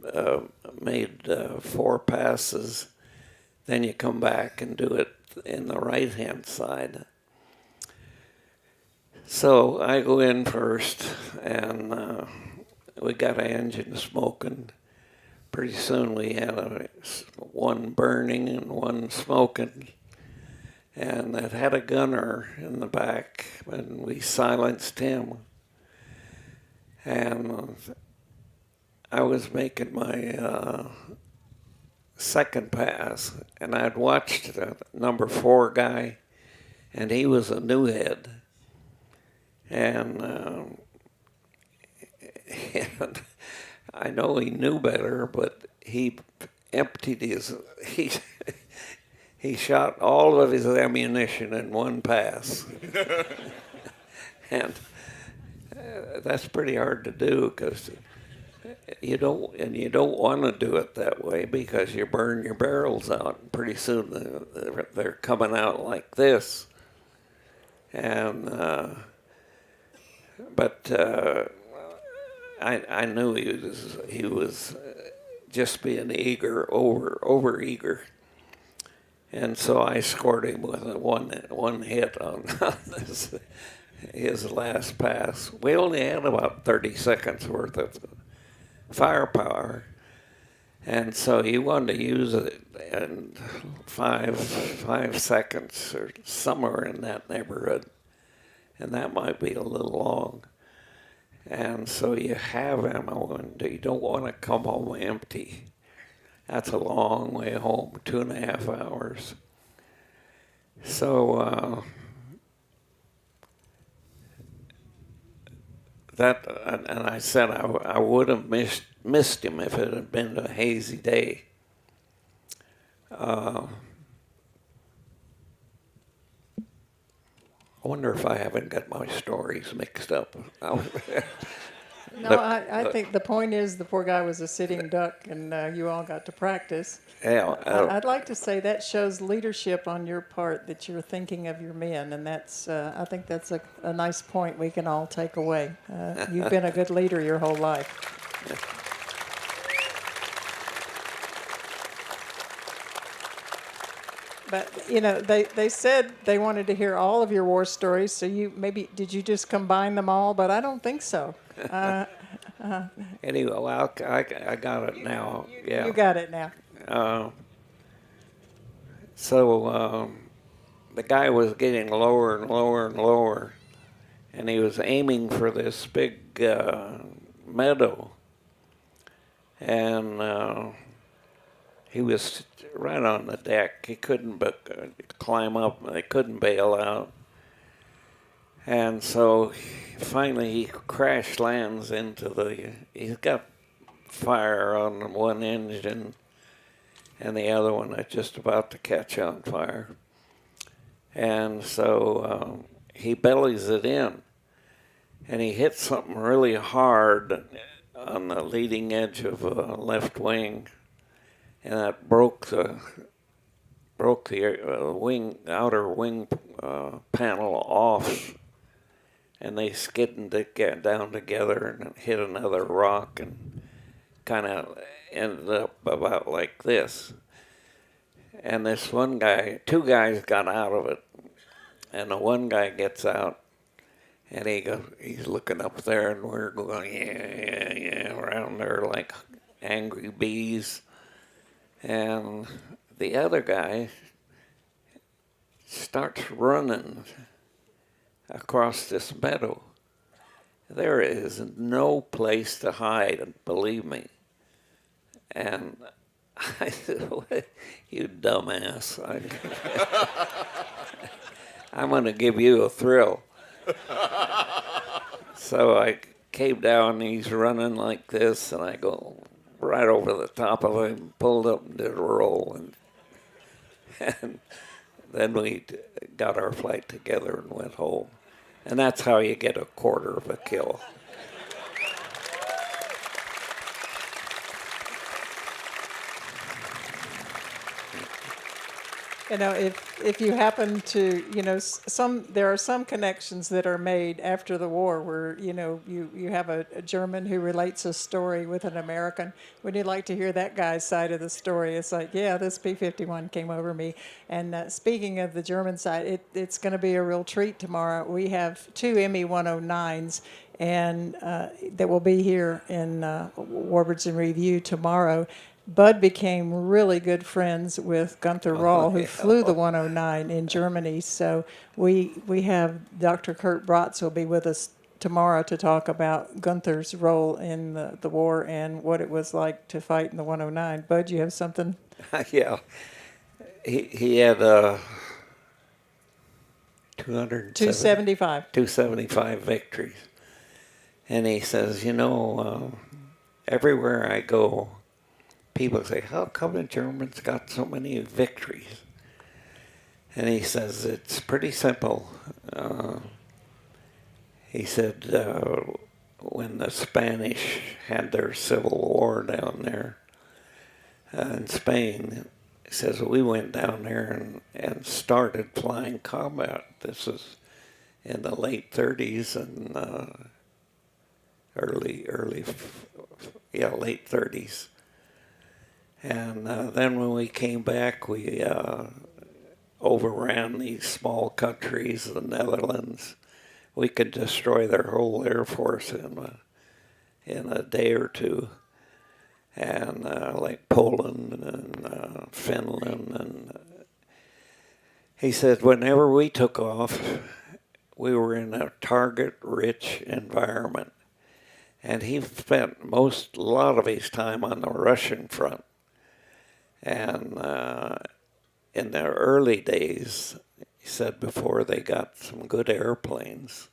made 4 passes, then you come back and do it in the right-hand side. So I go in first, and we got an engine smoking. Pretty soon we had one burning and one smoking. And it had a gunner in the back, and we silenced him. And I was making my second pass, and I'd watched the number 4 guy, and he was a new head. And I know he knew better, but he emptied he shot all of his ammunition in one pass. And that's pretty hard to do because you don't want to do it that way because you burn your barrels out. And pretty soon they're coming out like this. And but I knew he was just being eager, over eager, and so I scored him with one hit on his last pass. We only had about 30 seconds worth of firepower, and so he wanted to use it in 5 seconds or somewhere in that neighborhood. And that might be a little long. And so you have ammo, and you don't want to come home empty. That's a long way home, 2.5 hours. So and I said I would have missed him if it had been a hazy day. I wonder if I haven't got my stories mixed up. No, I think the point is the poor guy was a sitting duck, and you all got to practice. Yeah, I'd like to say that shows leadership on your part, that you're thinking of your men, and that's I think that's a nice point we can all take away. You've been a good leader your whole life. But, you know, they said they wanted to hear all of your war stories, so did you just combine them all? But I don't think so. Anyway, well, I got it now. Yeah. You got it now. So the guy was getting lower and lower and lower, and he was aiming for this big meadow. And he was right on the deck. He couldn't climb up. They couldn't bail out. And so finally he crash lands into he's got fire on one engine, and the other one is just about to catch on fire. And so he bellies it in, and he hits something really hard on the leading edge of left wing, and that broke the outer wing panel off, and they skidded to get down together and hit another rock and kind of ended up about like this. And this one guy, 2 guys got out of it, and the one guy gets out, and he's looking up there, and we're going, yeah, around there like angry bees. And the other guy starts running across this meadow. There is no place to hide, believe me. And I said, you dumbass. I'm going to give you a thrill. So came down, and he's running like this, and I go right over the top of him, pulled up and did a roll, and then we got our flight together and went home. And that's how you get a quarter of a kill. You know, if you happen to, you know, there are some connections that are made after the war where, you know, you have a German who relates a story with an American. Would you like to hear that guy's side of the story? It's like, yeah, this P-51 came over me. And speaking of the German side, it's going to be a real treat tomorrow. We have 2 ME-109s and that will be here in Warbirds in Review tomorrow. Bud became really good friends with Gunther Rahl, who flew the 109 in Germany. So we have Dr. Kurt Bratz will be with us tomorrow to talk about Gunther's role in the war and what it was like to fight in the 109. Bud, you have something? Yeah. He had 275 victories. And he says, you know, everywhere I go, people say, how come the Germans got so many victories? And he says, it's pretty simple. He said, when the Spanish had their civil war down there in Spain, he says, we went down there and started flying combat. This was in the late 30s and late 30s. And then when we came back, we overran these small countries, the Netherlands. We could destroy their whole air force in a day or two. And like Poland and Finland. And he said whenever we took off, we were in a target-rich environment. And he spent a lot of his time on the Russian front. And in the early days, he said before they got some good airplanes,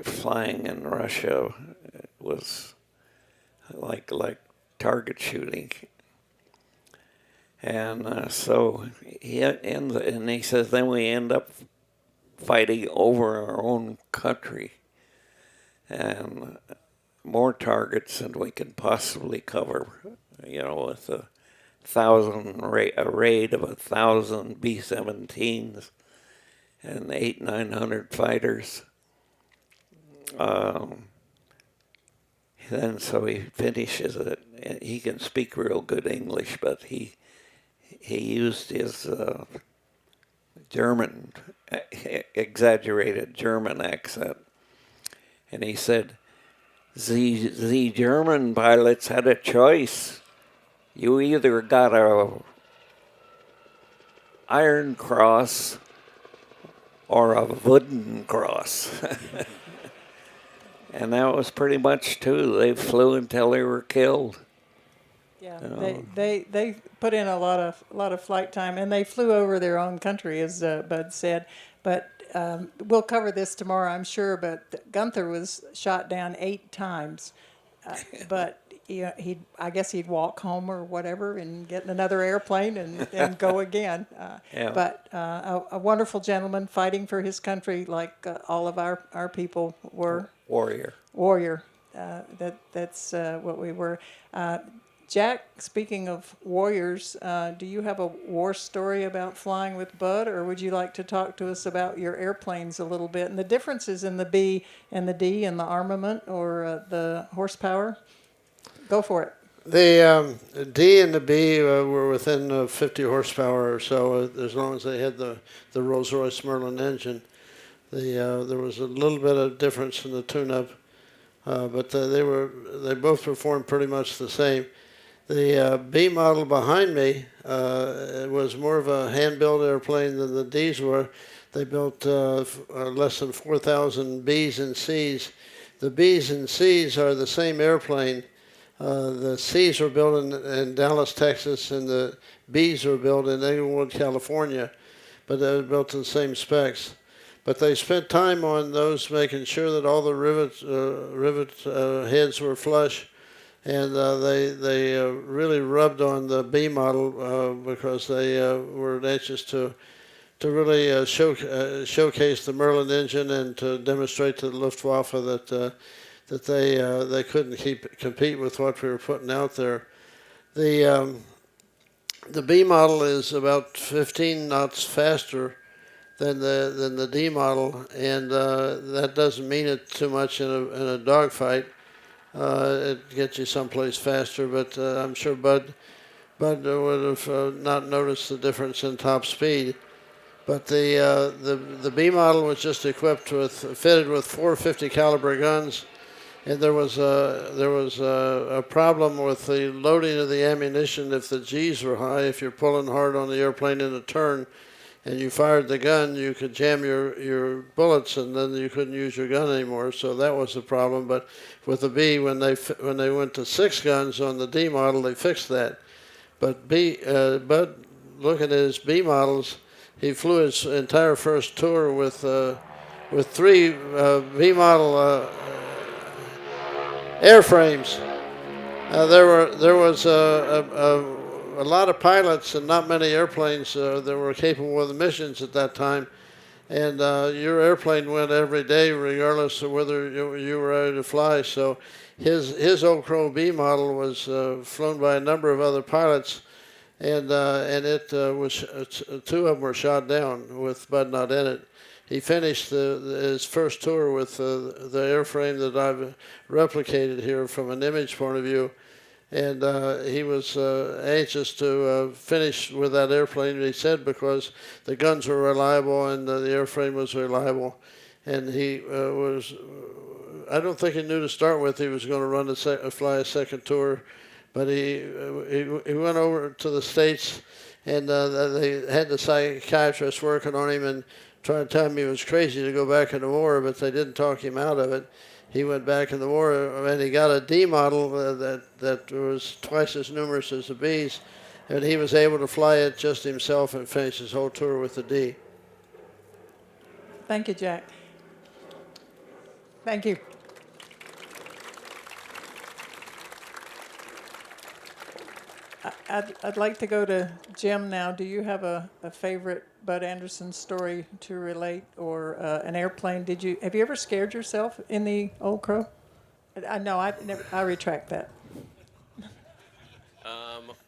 flying in Russia was like target shooting. And so he says then we end up fighting over our own country. And more targets than we can possibly cover, you know, with a raid of 1,000 B-17s and 800-900 fighters. Then so he finishes it. He can speak real good English, but he used his exaggerated German accent, and he said, The German pilots had a choice. You either got a iron cross or a wooden cross. And that was pretty much true. They flew until they were killed. Yeah, they put in a lot of flight time, and they flew over their own country, as Bud said. But we'll cover this tomorrow, I'm sure. But Gunther was shot down 8 times, but I guess he'd walk home or whatever and get in another airplane and go again. Yeah. But a wonderful gentleman fighting for his country, like all of our people were. Warrior. That's what we were. Jack, speaking of warriors, do you have a war story about flying with Bud, or would you like to talk to us about your airplanes a little bit and the differences in the B and the D and the armament or the horsepower? Go for it. The D and the B were within 50 horsepower or so, as long as they had the Rolls-Royce Merlin engine. There was a little bit of difference in the tune-up, but they both performed pretty much the same. The B model behind me was more of a hand-built airplane than the Ds were. They built less than 4,000 Bs and Cs. The Bs and Cs are the same airplane. The Cs were built in Dallas, Texas, and the Bs were built in Englewood, California, but they were built in the same specs. But they spent time on those, making sure that all the rivet heads were flush, and they really rubbed on the B model because they were anxious to really showcase the Merlin engine and to demonstrate to the Luftwaffe that they couldn't compete with what we were putting out there. The B model is about 15 knots faster than the D model, and that doesn't mean it too much in a dogfight. It gets you someplace faster, but I'm sure Bud would have not noticed the difference in top speed. But the B model was just fitted with 450 caliber guns, and there was a problem with the loading of the ammunition if the G's were high. If you're pulling hard on the airplane in a turn, and you fired the gun, you could jam your bullets, and then you couldn't use your gun anymore. So that was the problem. But with the B, when they went to 6 guns on the D model, they fixed that. But Bud, looking at his B models, he flew his entire first tour with 3 B model airframes. There was a lot of pilots and not many airplanes that were capable of the missions at that time, and your airplane went every day regardless of whether you were ready to fly. So his Old Crow B model was flown by a number of other pilots, and it was 2 of them were shot down with Bud not in it. He finished his first tour with the airframe that I've replicated here from an image point of view. And he was anxious to finish with that airplane, he said, because the guns were reliable and the airframe was reliable. And he I don't think he knew to start with he was going to fly a second tour, but he went over to the States, and they had the psychiatrist working on him and trying to tell him he was crazy to go back in the war, but they didn't talk him out of it. He went back in the war, and he got a D model that was twice as numerous as the B's, and he was able to fly it just himself and finish his whole tour with the D. Thank you, Jack. Thank you. I'd like to go to Jim now. Do you have a favorite Bud Anderson story to relate, or an airplane? Have you ever scared yourself in the Old Crow? No, I've never. I retract that.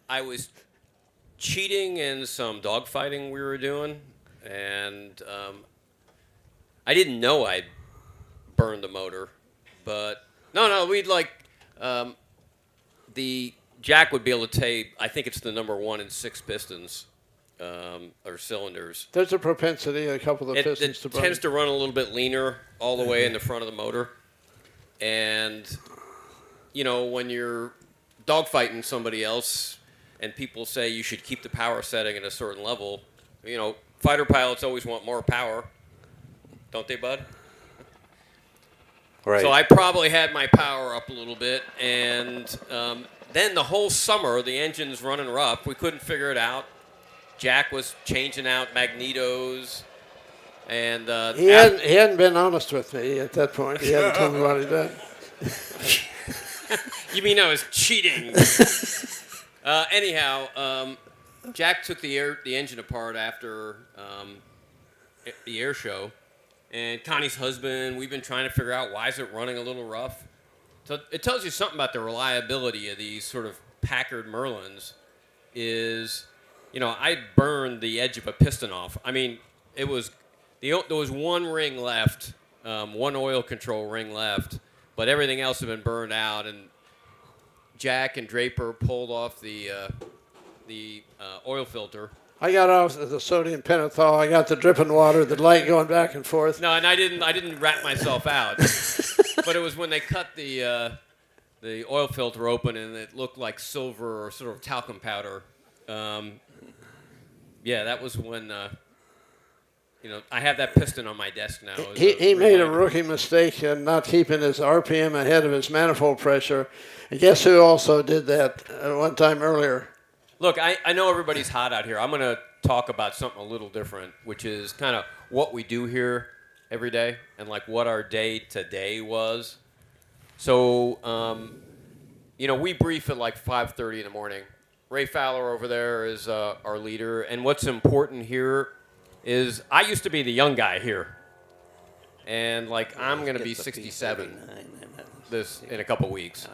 I was cheating in some dogfighting we were doing, and I didn't know I'd burned the motor, but no, we'd the Jack would be able to tape. I think it's the number 1 in 6 pistons or cylinders. There's a propensity, a couple of the pistons to burn. It tends to run a little bit leaner all the way in the front of the motor. And, when you're dogfighting somebody else and people say you should keep the power setting at a certain level, fighter pilots always want more power. Don't they, Bud? Right. So I probably had my power up a little bit, and then the whole summer, the engine's running rough. We couldn't figure it out. Jack was changing out magnetos, and he hadn't been honest with me at that point. He hadn't told me what he'd done. You mean I was cheating? Anyhow, Jack took the engine apart after the air show, and Connie's husband. We've been trying to figure out why is it running a little rough. So it tells you something about the reliability of these sort of Packard Merlins. I burned the edge of a piston off. I mean, there was one ring left, one oil control ring left, but everything else had been burned out. And Jack and Draper pulled off the oil filter. I got off the sodium pentothal. I got the dripping water, the light going back and forth. No, and I didn't rat myself out. But it was when they cut the oil filter open and it looked like silver or sort of talcum powder. That was when I have that piston on my desk now. He made a rookie mistake in not keeping his RPM ahead of his manifold pressure. And guess who also did that one time earlier? Look, I know everybody's hot out here. I'm going to talk about something a little different, which is kind of what we do here. every day and like what our day to day was. So, we brief at like 5:30 in the morning. Ray Fowler over there is our leader. And what's important here is I used to be the young guy here. And like I'm going to be 67 in a couple weeks.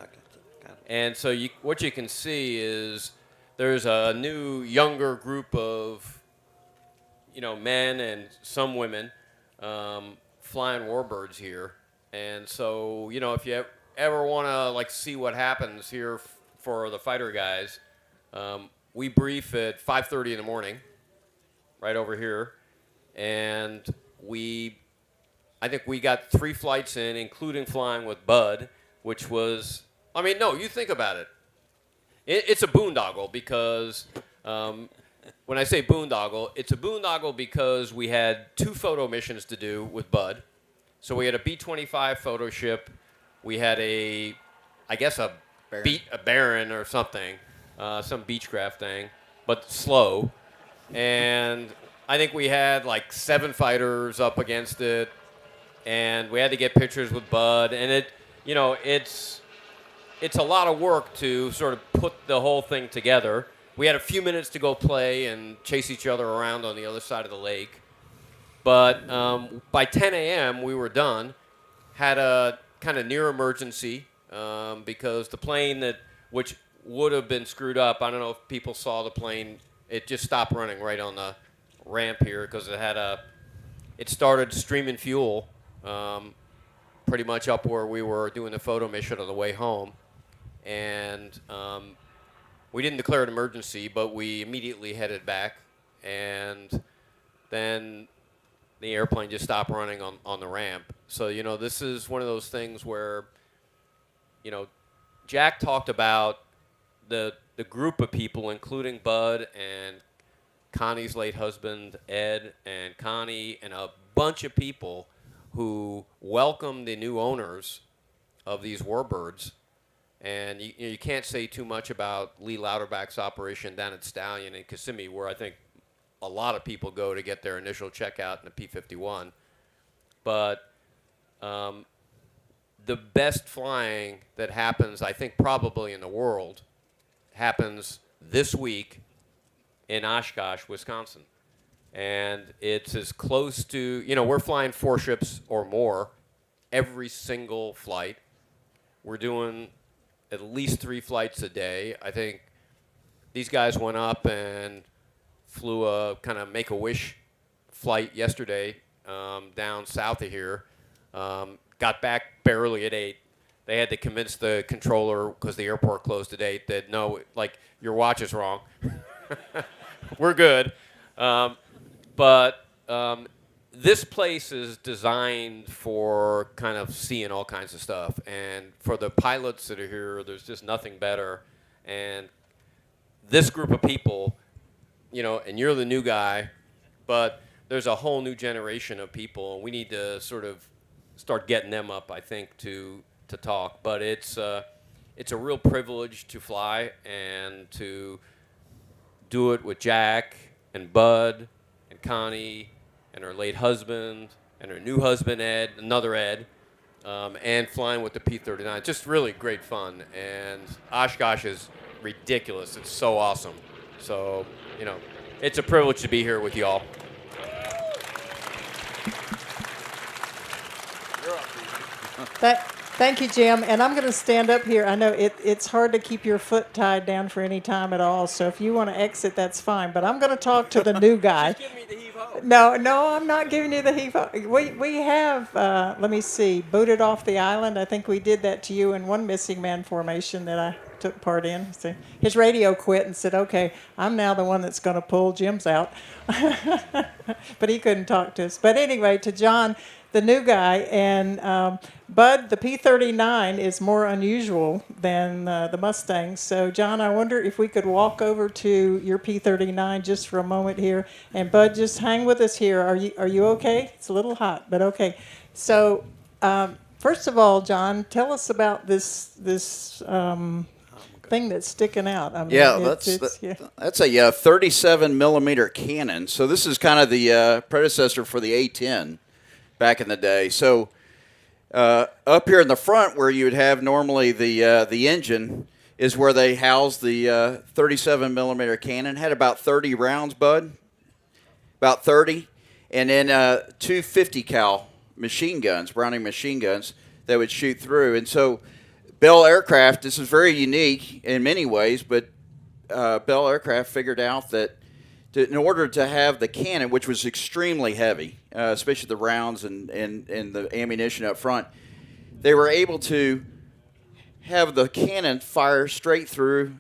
And so what you can see is there's a new, younger group of, men and some women flying Warbirds here. And so, if you ever want to like see what happens here for the fighter guys, we brief at 5:30 in the morning, right over here, and I think we got 3 flights in, including flying with Bud, which was, you think about it. It's a boondoggle because when I say boondoggle, it's a boondoggle because we had 2 photo missions to do with Bud. So we had a B-25 photo ship. We had a Baron or something, some Beechcraft thing, but slow. And I think we had like 7 fighters up against it, and we had to get pictures with Bud. And it's a lot of work to sort of put the whole thing together. We had a few minutes to go play and chase each other around on the other side of the lake. But by 10 a.m., we were done. Had a kind of near emergency because the plane which would have been screwed up, I don't know if people saw the plane, it just stopped running right on the ramp here because it started streaming fuel pretty much up where we were doing the photo mission on the way home. And we didn't declare an emergency, but we immediately headed back. And then the airplane just stopped running on the ramp. So, this is one of those things where, Jack talked about the group of people, including Bud and Connie's late husband, Ed, and Connie, and a bunch of people who welcomed the new owners of these Warbirds. And you can't say too much about Lee Louderback's operation down at Stallion in Kissimmee, where I think a lot of people go to get their initial checkout in the P-51. But the best flying that happens, I think probably in the world, happens this week in Oshkosh, Wisconsin. And it's as close to, we're flying 4 ships or more every single flight. We're doing at least 3 flights a day. I think these guys went up and flew a kind of Make-A-Wish flight yesterday down south of here. Got back barely at 8. They had to convince the controller, because the airport closed at 8, that no, like, your watch is wrong. We're good. But this place is designed for kind of seeing all kinds of stuff. And for the pilots that are here, there's just nothing better. And this group of people, and you're the new guy, but there's a whole new generation of people, and we need to sort of start getting them up, I think, to talk. But it's a real privilege to fly and to do it with Jack and Bud and Connie and her late husband and her new husband, Ed, another Ed, and flying with the P-39. Just really great fun. And Oshkosh is ridiculous. It's so awesome. So, it's a privilege to be here with you all. Thank you, Jim. And I'm going to stand up here. I know it's hard to keep your foot tied down for any time at all. So if you want to exit, that's fine. But I'm going to talk to the new guy. Just give me the heave-ho. No, I'm not giving you the heave-ho. We have, let me see, booted off the island. I think we did that to you in one missing man formation that I took part in. So his radio quit and said, okay, I'm now the one that's going to pull Jim's out. But he couldn't talk to us. But anyway, to John, the new guy, and Bud, the P-39 is more unusual than the Mustangs. So, John, I wonder if we could walk over to your P-39 just for a moment here. And Bud, just hang with us here. Are you okay? It's a little hot, but okay. So, first of all, John, tell us about this thing that's sticking out. I mean, that's a 37 millimeter cannon. So this is kind of the predecessor for the A-10. back in the day. So up here in the front, where you would have normally the engine, is where they housed the 37 millimeter cannon. Had about 30 rounds, Bud, about 30, and then two 50 cal machine guns, Browning machine guns that would shoot through. And so Bell Aircraft, this is very unique in many ways, but Bell Aircraft figured out that in order to have the cannon, which was extremely heavy, especially the rounds and the ammunition up front, they were able to have the cannon fire straight through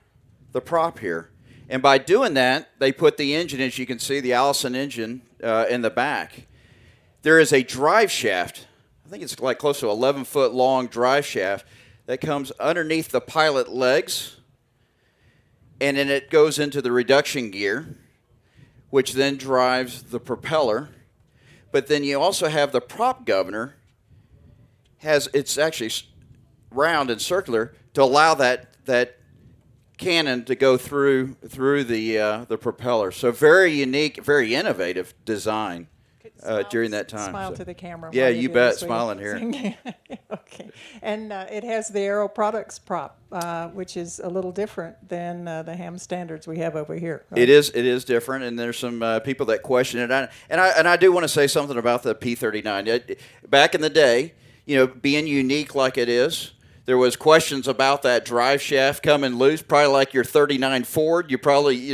the prop here. And by doing that, they put the engine, as you can see, the Allison engine in the back. There is a drive shaft. I think it's like close to 11-foot long drive shaft that comes underneath the pilot legs, and then it goes into the reduction gear, which then drives the propeller. But then you also have the prop governor. It's actually round and circular to allow that cannon to go through the propeller. So very unique, very innovative design during that time. Smile so. to the camera. Yeah, you bet. So Smiling here. Okay. And it has the Aero Products prop, which is a little different than the ham standards we have over here. Right? It is different, and there's some people that question it. And I do want to say something about the P-39. Back in the day, being unique like it is, there was questions about that drive shaft coming loose, probably like your 39 Ford. You probably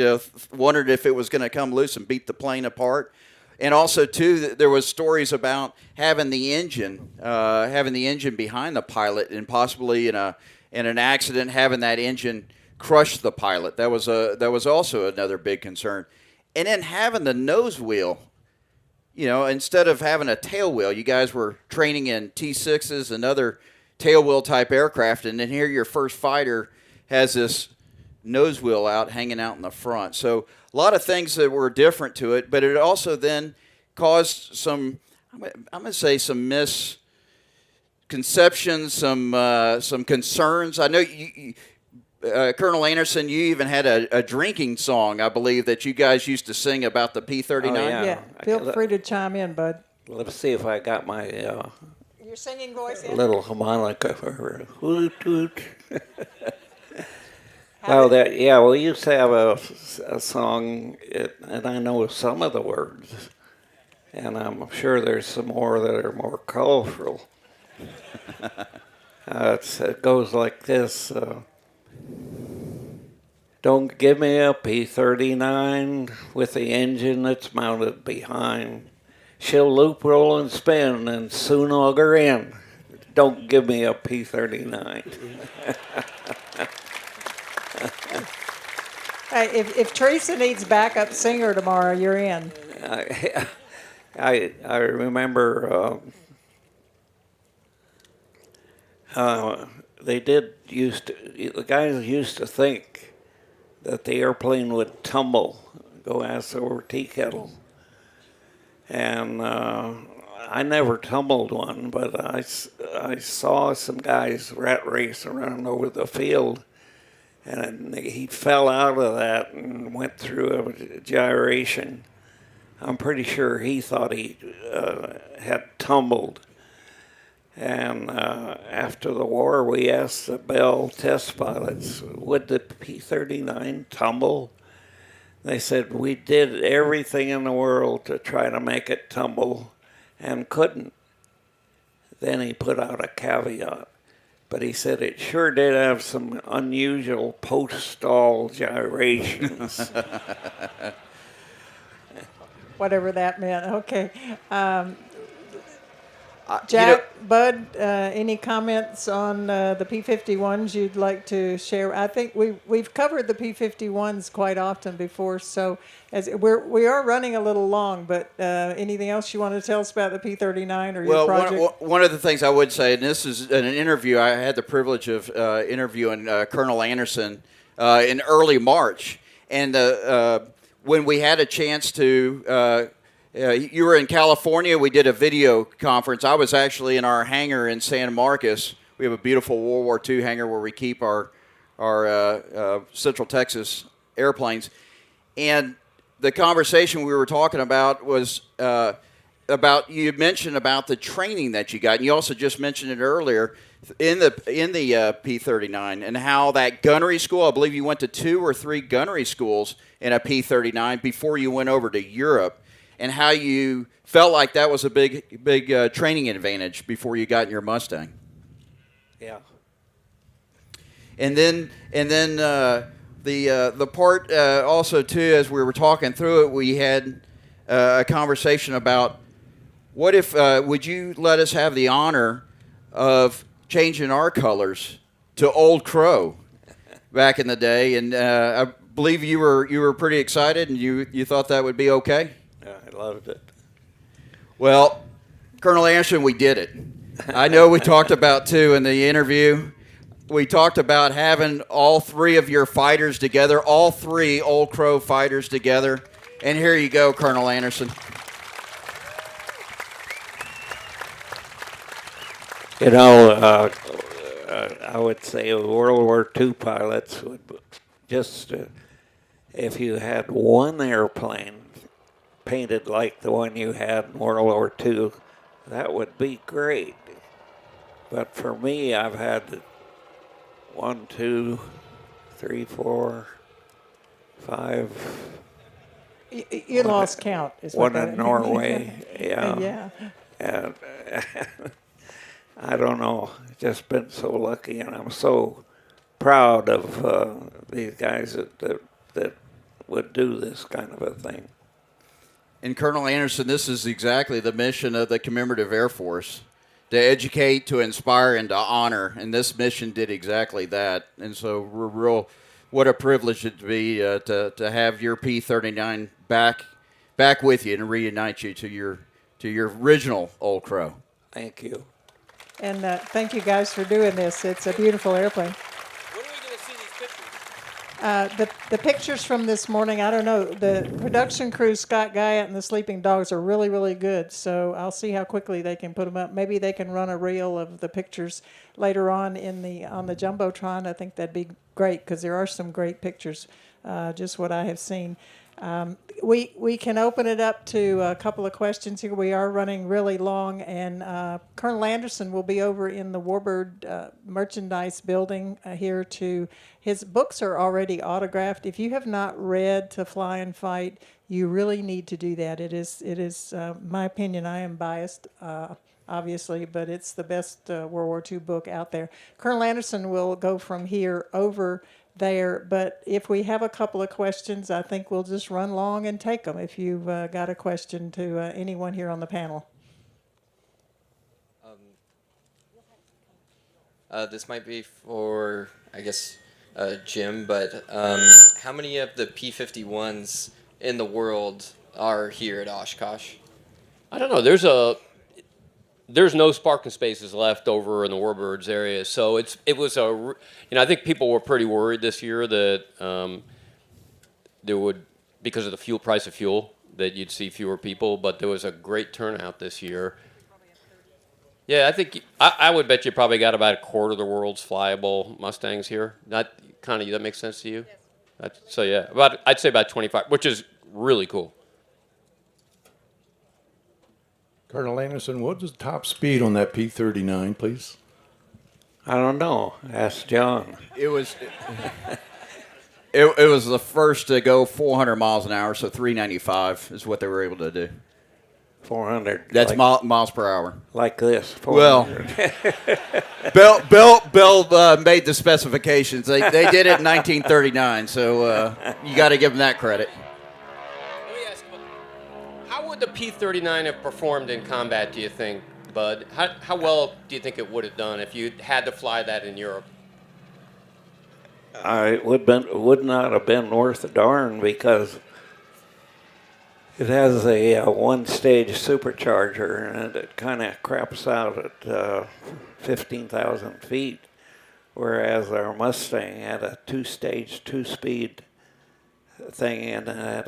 wondered if it was going to come loose and beat the plane apart. And also, too, there was stories about having the engine behind the pilot, and possibly in an accident having that engine crush the pilot. That was also another big concern. And then having the nose wheel, instead of having a tail wheel, you guys were training in T6s and other tail wheel type aircraft, and then here your first fighter has this nose wheel hanging out in the front. So a lot of things that were different to it, but it also then caused some, I'm going to say, some misconceptions, some concerns. I know you, Colonel Anderson, you even had a drinking song, I believe, that you guys used to sing about the P-39. Oh, yeah. Yeah. Feel free to chime in, Bud. Let's see if I got my Your singing voice in? little harmonica for hoot hoot. Well, we used to have a song, and I know some of the words, and I'm sure there's some more that are more colorful. It goes like this. Don't give me a P-39 with the engine that's mounted behind. She'll loop, roll, and spin, and soon auger in. Don't give me a P-39. Hey, if Teresa needs backup singer tomorrow, you're in. I remember the guys used to think that the airplane would tumble, go ass over tea kettle. And I never tumbled one, but I saw some guys rat race around over the field, and he fell out of that and went through a gyration. I'm pretty sure he thought he had tumbled. And after the war, we asked the Bell test pilots, would the P-39 tumble? They said, we did everything in the world to try to make it tumble and couldn't. Then he put out a caveat. But he said it sure did have some unusual post-stall gyrations. Whatever that meant. Okay. Jack, Bud, any comments on the P-51s you'd like to share? I think we've covered the P-51s quite often before, so we are running a little long. But anything else you want to tell us about the P-39 or your project? Well, one of the things I would say, and this is in an interview, I had the privilege of interviewing Colonel Anderson in early March, and when we had a chance to. You were in California. We did a video conference. I was actually in our hangar in San Marcos. We have a beautiful World War II hangar where we keep our Central Texas airplanes. And the conversation we were talking about was you mentioned about the training that you got, and you also just mentioned it earlier in the P-39, and how that gunnery school. I believe you went to 2 or 3 gunnery schools in a P-39 before you went over to Europe, and how you felt like that was a big training advantage before you got in your Mustang. Yeah. And then the part also too, as we were talking through it, we had a conversation about what if would you let us have the honor of changing our colors to Old Crow back in the day, and I believe you were pretty excited, and you thought that would be okay. Yeah, I loved it. Well, Colonel Anderson, we did it. I know we talked about too in the interview. We talked about having all 3 of your fighters together, all 3 Old Crow fighters together, and here you go, Colonel Anderson. You know, I would say World War II pilots would just, if you had one airplane painted like the one you had in World War II, that would be great. But for me, I've had 1, 2, 3, 4, 5. You lost count. Is what One in Norway. Yeah. Yeah. And I don't know. Just been so lucky, and I'm so proud of these guys that would do this kind of a thing. And Colonel Anderson, this is exactly the mission of the Commemorative Air Force: to educate, to inspire, and to honor. And this mission did exactly that. And so we're real. What a privilege it'd be to have your P-39 back with you and reunite you to your original Old Crow. Thank you. And thank you guys for doing this. It's a beautiful airplane. When are we going to see these pictures? The pictures from this morning, I don't know. The production crew, Scott Guyot and the Sleeping Dogs, are really, really good. So I'll see how quickly they can put them up. Maybe they can run a reel of the pictures later on on the Jumbotron. I think that'd be great because there are some great pictures, just what I have seen. We can open it up to a couple of questions here. We are running really long, and Colonel Anderson will be over in the Warbird merchandise building here to. His books are already autographed. If you have not read To Fly and Fight, you really need to do that. It is my opinion. I am biased, obviously, but it's the best World War II book out there. Colonel Anderson will go from here over there, but if we have a couple of questions, I think we'll just run long and take them if you've got a question to anyone here on the panel. This might be for, I guess, Jim, but how many of the P-51s in the world are here at Oshkosh? I don't know. There's no parking spaces left over in the Warbirds area, so it was I think people were pretty worried this year that there would, because of the price of fuel, that you'd see fewer people, but there was a great turnout this year. Yeah, I think I would bet you probably got about a quarter of the world's flyable Mustangs here. That makes sense to you? Yes. So yeah, I'd say about 25, which is really cool. Colonel Anderson, what was the top speed on that P-39, please? I don't know. Ask John. It was it was the first to go 400 miles an hour, so 395 is what they were able to do. 400. That's miles per hour. Like this. 400. Well, Bill made the specifications. They did it in 1939, so you got to give them that credit. Let me ask, how would the P-39 have performed in combat, do you think, Bud? How well do you think it would have done if you had to fly that in Europe? It would not have been worth a darn because it has a one-stage supercharger, and it kind of craps out at 15,000 feet, whereas our Mustang had a two-stage, two-speed thing, and had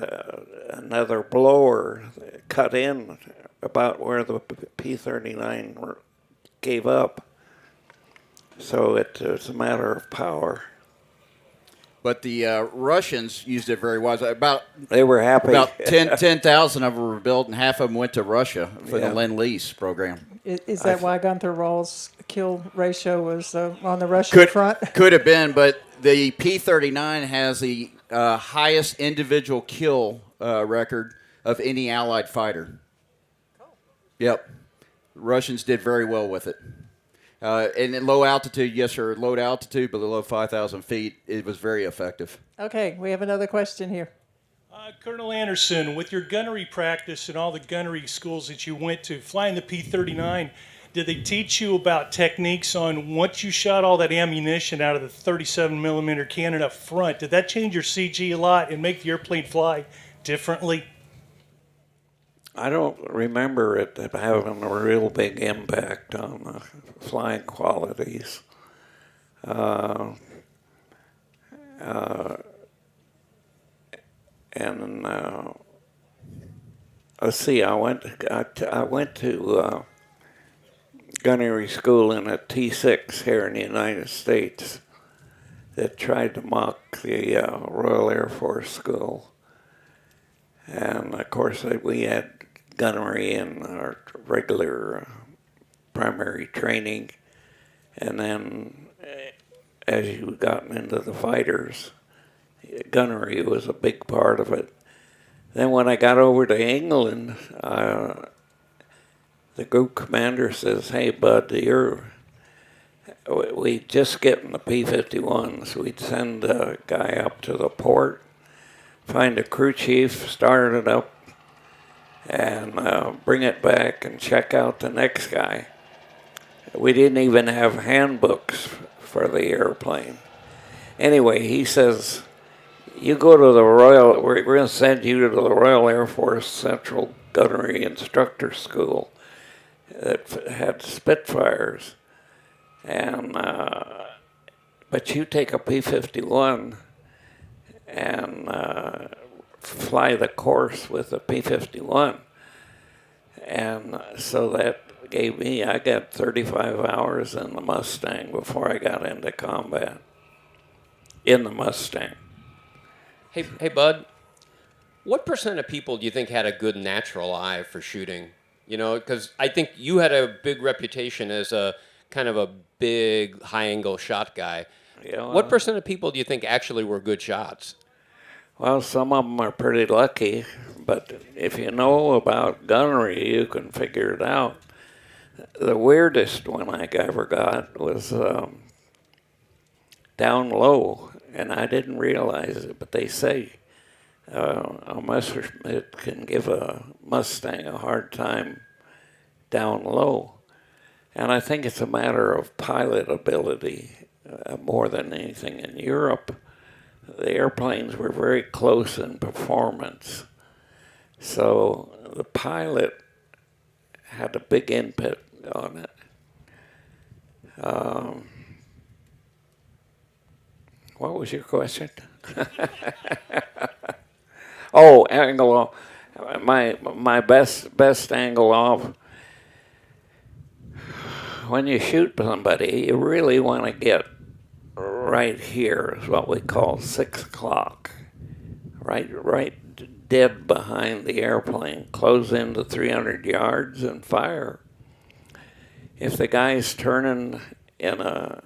another blower cut in about where the P-39 gave up. So it was a matter of power. but the Russians used it very wisely. They were happy. About 10,000 of them were built, and half of them went to Russia for the Lend-Lease program. Is that why Gunther Roll's kill ratio was on the Russian front? Could have been, but the P-39 has the highest individual kill record of any Allied fighter. Yep. Russians did very well with it. And at low altitude, yes, sir, low altitude, below 5,000 feet, it was very effective. Okay, we have another question here. Colonel Anderson, with your gunnery practice and all the gunnery schools that you went to, flying the P-39, did they teach you about techniques on once you shot all that ammunition out of the 37 millimeter cannon up front, did that change your CG a lot and make the airplane fly differently? I don't remember it having a real big impact on the flying qualities. Let's see. I went to gunnery school in a T6 here in the United States that tried to mock the Royal Air Force School, and of course we had gunnery in our regular primary training, and then as you gotten into the fighters, gunnery was a big part of it. Then when I got over to England, the group commander says, "Hey, Bud, we just getting the P-51s. We'd send a guy up to the port, find a crew chief, start it up, and bring it back and check out the next guy." We didn't even have handbooks for the airplane. Anyway, he says, "You go to the we're going to send you to the Royal Air Force Central Gunnery Instructor School that had Spitfires, and but you take a P-51 and fly the course with a P-51." And so that gave me, I got 35 hours in the Mustang before I got into combat. In the Mustang. Hey, Bud, what percent of people do you think had a good natural eye for shooting? You know, because I think you had a big reputation as a kind of a big, high-angle shot guy. Yeah, what percent of people do you think actually were good shots? Well, some of them are pretty lucky, but if you know about gunnery, you can figure it out. The weirdest one I ever got was down low, and I didn't realize it, but they say a Messerschmitt can give a Mustang a hard time down low. And I think it's a matter of pilot ability more than anything. In Europe, the airplanes were very close in performance. So the pilot had a big input on it. What was your question? Oh, angle off. My best angle off. When you shoot somebody, you really want to get right here, is what we call 6 o'clock. Right dead behind the airplane. Close in to 300 yards and fire. If the guy's turning in a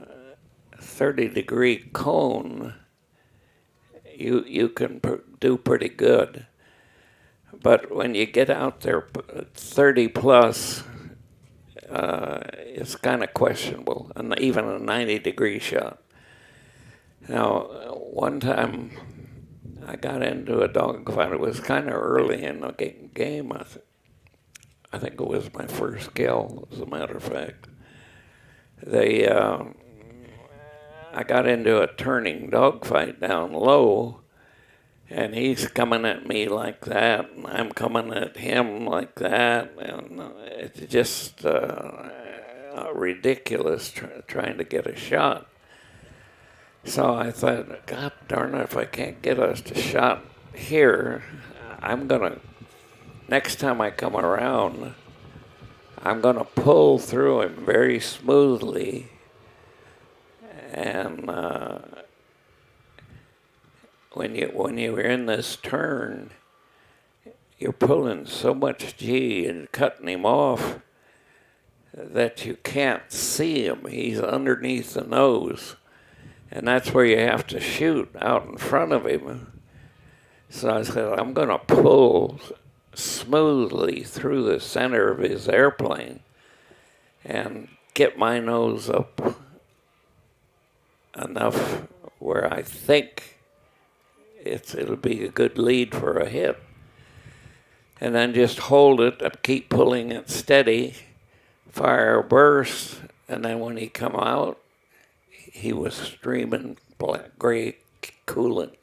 30-degree cone, you can do pretty good. But when you get out there 30 plus, it's kind of questionable, and even a 90-degree shot. Now, one time I got into a dogfight. It was kind of early in the game. I think it was my first kill, as a matter of fact. I got into a turning dogfight down low, and he's coming at me like that, and I'm coming at him like that, and it's just ridiculous trying to get a shot. So I thought, God darn it, if I can't get us a shot here, next time I come around, I'm going to pull through him very smoothly, and when you're in this turn, you're pulling so much G and cutting him off that you can't see him. He's underneath the nose. And that's where you have to shoot, out in front of him. So I said, I'm going to pull smoothly through the center of his airplane and get my nose up enough where I think it'll be a good lead for a hit. And then just hold it and keep pulling it steady, fire a burst, and then when he come out, he was streaming black, gray coolant.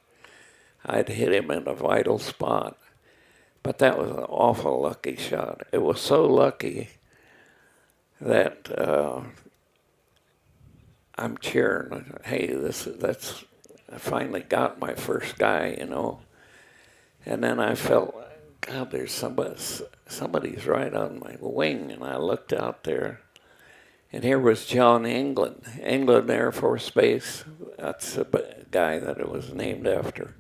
I'd hit him in a vital spot. But that was an awful lucky shot. It was so lucky that I'm cheering. Hey, I finally got my first guy, you know. And then I felt, God, there's somebody's right on my wing. And I looked out there. And here was John England Air Force Base. That's the guy that it was named after.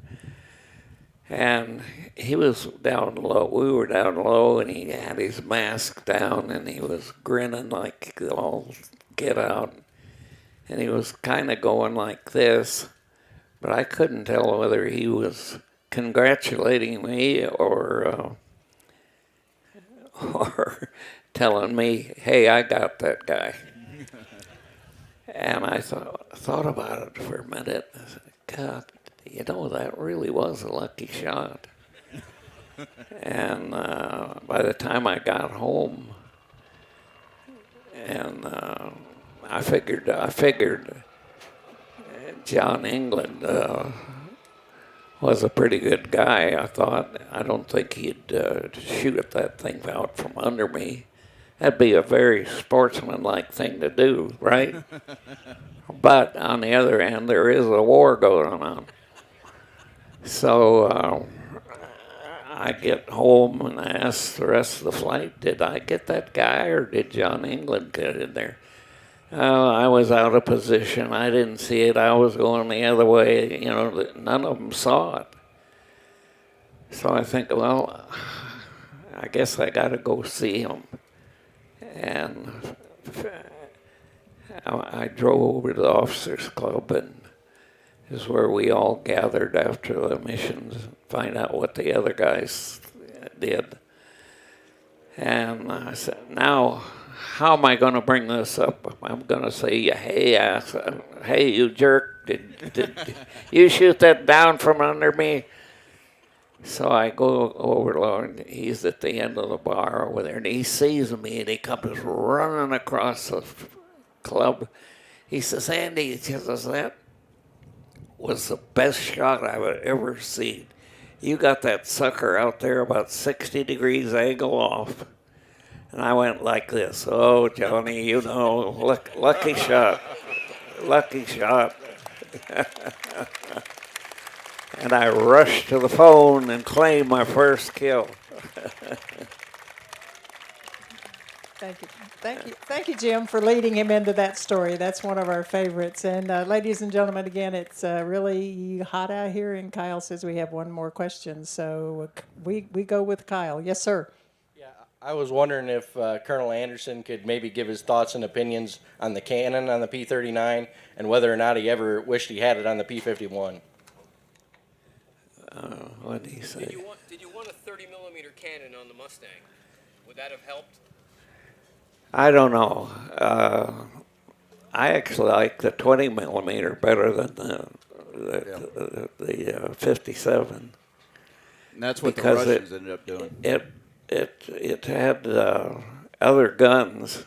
And he was down low. We were down low, and he had his mask down, and he was grinning like all get out. And he was kind of going like this, but I couldn't tell whether he was congratulating me or telling me, hey, I got that guy. And I thought about it for a minute. I said, God, you know, that really was a lucky shot. And by the time I got home, and I figured John England was a pretty good guy. I thought, I don't think he'd shoot that thing out from under me. That'd be a very sportsmanlike thing to do, right? But on the other hand, there is a war going on. So I get home and I ask the rest of the flight, did I get that guy or did John England get in there? I was out of position. I didn't see it. I was going the other way. You know, none of them saw it. So I think, well, I guess I got to go see him. And I drove over to the officers' club, and this is where we all gathered after the missions and find out what the other guys did. And I said, now, how am I going to bring this up? I'm going to say, hey, you jerk, did you shoot that down from under me? So I go over, and he's at the end of the bar over there, and he sees me, and he comes running across the club. He says, Andy, he says, that was the best shot I've ever seen. You got that sucker out there about 60 degrees angle off. And I went like this. Oh, Johnny, you know, lucky shot. Lucky shot. And I rushed to the phone and claimed my first kill. Thank you, Jim, for leading him into that story. That's one of our favorites. And ladies and gentlemen, again, it's really hot out here, and Kyle says we have one more question. So we go with Kyle. Yes, sir. Yeah, I was wondering if Colonel Anderson could maybe give his thoughts and opinions on the cannon on the P-39 and whether or not he ever wished he had it on the P-51. What did he say? Did you want a 30-millimeter cannon on the Mustang? Would that have helped? I don't know. I actually like the 20 millimeter better than the 57. And that's what the Russians ended up doing. It had other guns,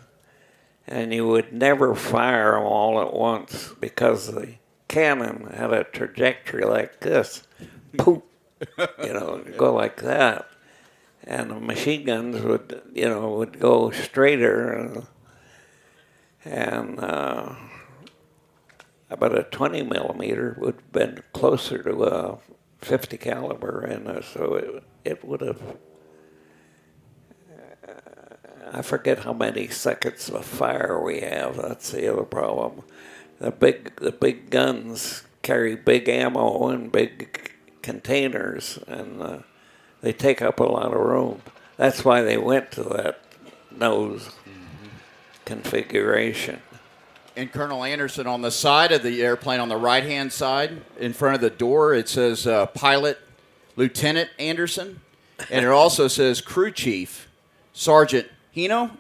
and you would never fire them all at once because the cannon had a trajectory like this. Poof, go like that. And the machine guns would go straighter. And about a 20 millimeter would have been closer to a 50 caliber. And so it would have, I forget how many seconds of fire we have. That's the other problem. The big guns carry big ammo and big containers, and they take up a lot of room. That's why they went to that nose configuration. And Colonel Anderson, on the side of the airplane, on the right-hand side, in front of the door, it says Pilot Lieutenant Anderson, and it also says Crew Chief Sergeant Hino.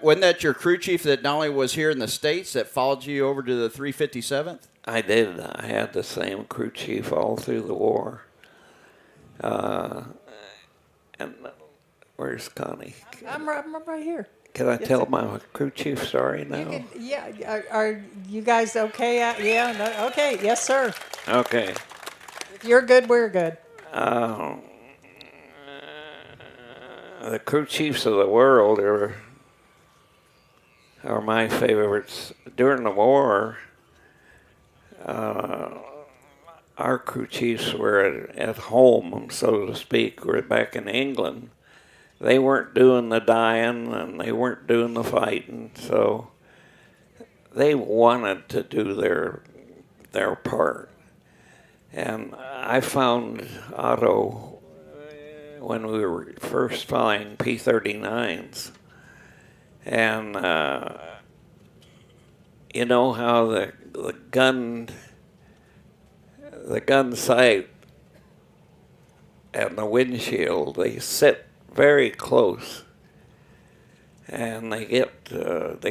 Wasn't that your crew chief that not only was here in the States, that followed you over to the 357th? I did. I had the same crew chief all through the war. And where's Connie? I'm right here. Can I tell my crew chief story now? Are you guys okay? Yeah. No, okay. Yes, sir. Okay. If you're good, we're good. The crew chiefs of the world are my favorites. During the war, our crew chiefs were at home, so to speak. We're back in England. They weren't doing the dying and they weren't doing the fighting, so they wanted to do their part. And I found Otto when we were first flying P-39s. And you know how the gun sight and the windshield, they sit very close. And they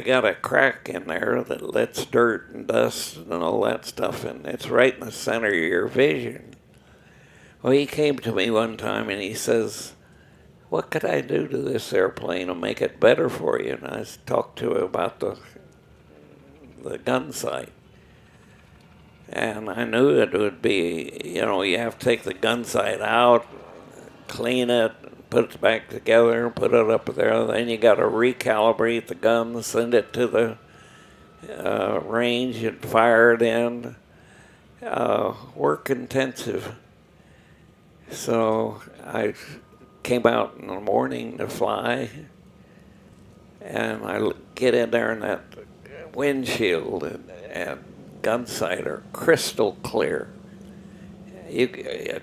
got a crack in there that lets dirt and dust and all that stuff, and it's right in the center of your vision. Well, he came to me one time and he says, "What could I do to this airplane to make it better for you?" And I talked to him about the gun sight. And I knew it would be, you have to take the gun sight out, clean it, put it back together, put it up there. Then you got to recalibrate the gun, send it to the range and fire it in. Work intensive. So I came out in the morning to fly, and I get in there, and that windshield and gun sight are crystal clear.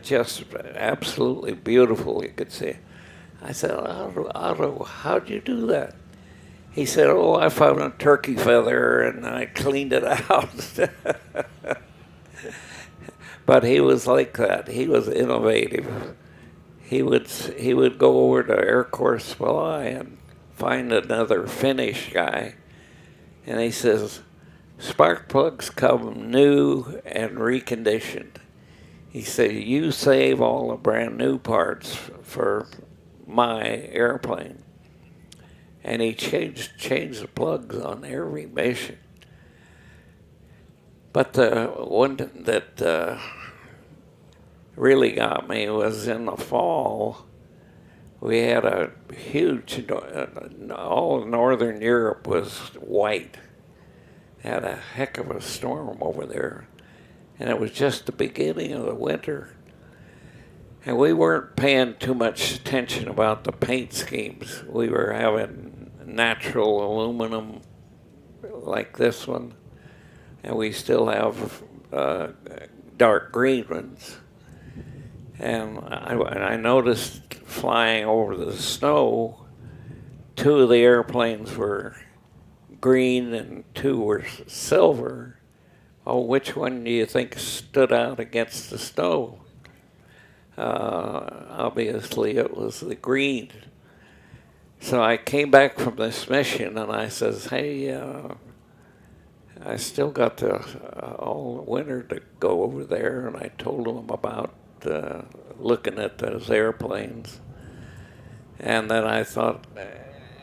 Just absolutely beautiful, you could see. I said, Otto, how'd you do that? He said, "Oh, I found a turkey feather and I cleaned it out." But he was like that. He was innovative. He would go over to Air Corps Supply and find another Finnish guy, and he says, "Spark plugs come new and reconditioned." He said, "You save all the brand new parts for my airplane." And he changed the plugs on every mission. But the one that really got me was in the fall. We had a huge, all of Northern Europe was white. Had a heck of a storm over there. And it was just the beginning of the winter. And we weren't paying too much attention about the paint schemes. We were having natural aluminum like this one. And we still have dark green ones. And I noticed flying over the snow, 2 of the airplanes were green and 2 were silver. Oh, which one do you think stood out against the snow? Obviously, it was the green. So I came back from this mission and I says, "Hey, I still got all winter to go over there." And I told them about looking at those airplanes. And then I thought,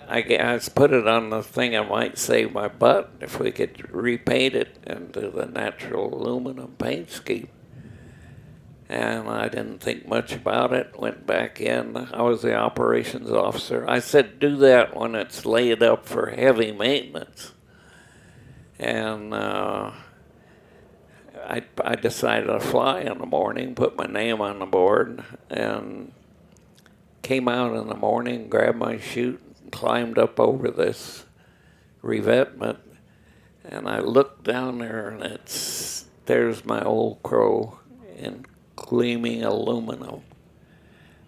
I put it on the thing I might save my butt if we could repaint it into the natural aluminum paint scheme. And I didn't think much about it, went back in. I was the operations officer. I said, "Do that when it's laid up for heavy maintenance." And I decided to fly in the morning, put my name on the board, and came out in the morning, grabbed my chute, and climbed up over this revetment. And I looked down there, and there's my old crow in gleaming aluminum.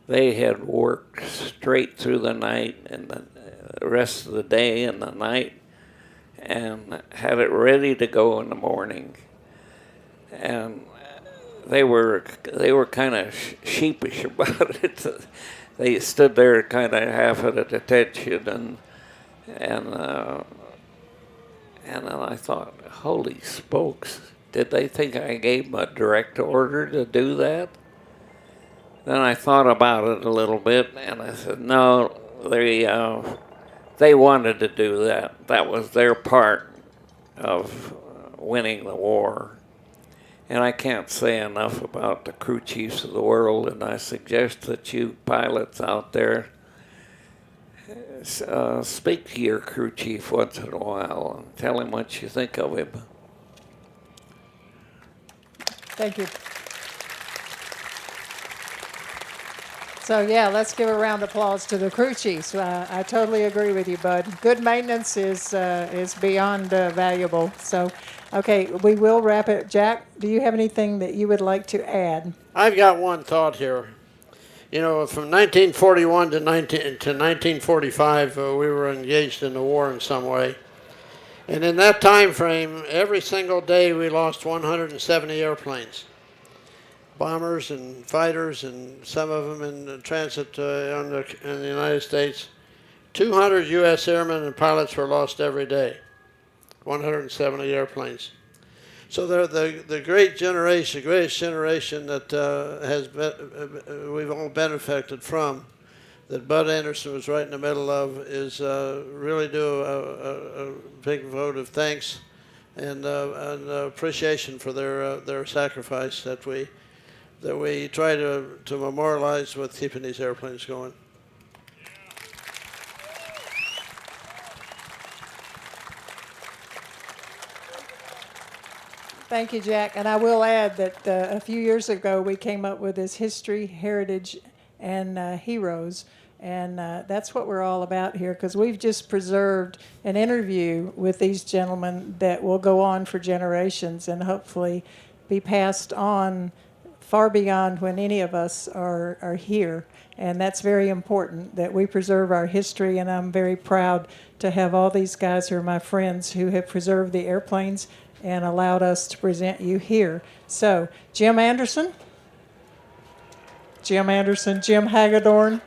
They had worked straight through the night and the rest of the day and the night and had it ready to go in the morning. And they were kind of sheepish about it. They stood there kind of half at attention, and then I thought, holy smokes, did they think I gave them a direct order to do that? Then I thought about it a little bit, and I said, no, they wanted to do that. That was their part of winning the war. And I can't say enough about the crew chiefs of the world, and I suggest that you pilots out there speak to your crew chief once in a while and tell him what you think of him. Thank you. So yeah, let's give a round of applause to the crew chiefs. I totally agree with you, Bud. Good maintenance is beyond valuable. So, okay, we will wrap it. Jack, do you have anything that you would like to add? I've got one thought here. You know, from 1941 to 1945, we were engaged in the war in some way. And in that time frame, every single day we lost 170 airplanes. Bombers and fighters, and some of them in transit in the United States. 200 U.S. airmen and pilots were lost every day. 170 airplanes. So the greatest generation that we've all benefited from, that Bud Anderson was right in the middle of, is really do a big vote of thanks and appreciation for their sacrifice that we try to memorialize with keeping these airplanes going. Thank you, Jack. And I will add that a few years ago we came up with this history, heritage, and heroes. And that's what we're all about here, because we've just preserved an interview with these gentlemen that will go on for generations and hopefully be passed on far beyond when any of us are here. And that's very important, that we preserve our history, and I'm very proud to have all these guys who are my friends who have preserved the airplanes and allowed us to present you here. So, Jim Anderson, Jim Hagedorn.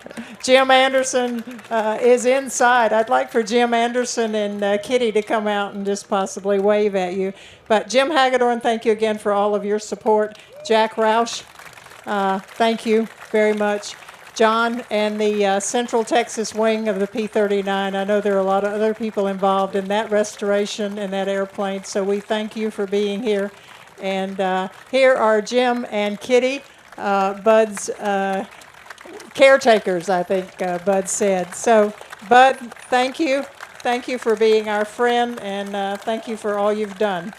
Jim Anderson is inside. I'd like for Jim Anderson and Kitty to come out and just possibly wave at you. But Jim Hagedorn, thank you again for all of your support. Jack Roush, thank you very much. John and the Central Texas wing of the P-39. I know there are a lot of other people involved in that restoration and that airplane, so we thank you for being here. And here are Jim and Kitty, Bud's caretakers, I think Bud said. So, Bud, thank you. Thank you for being our friend, and thank you for all you've done.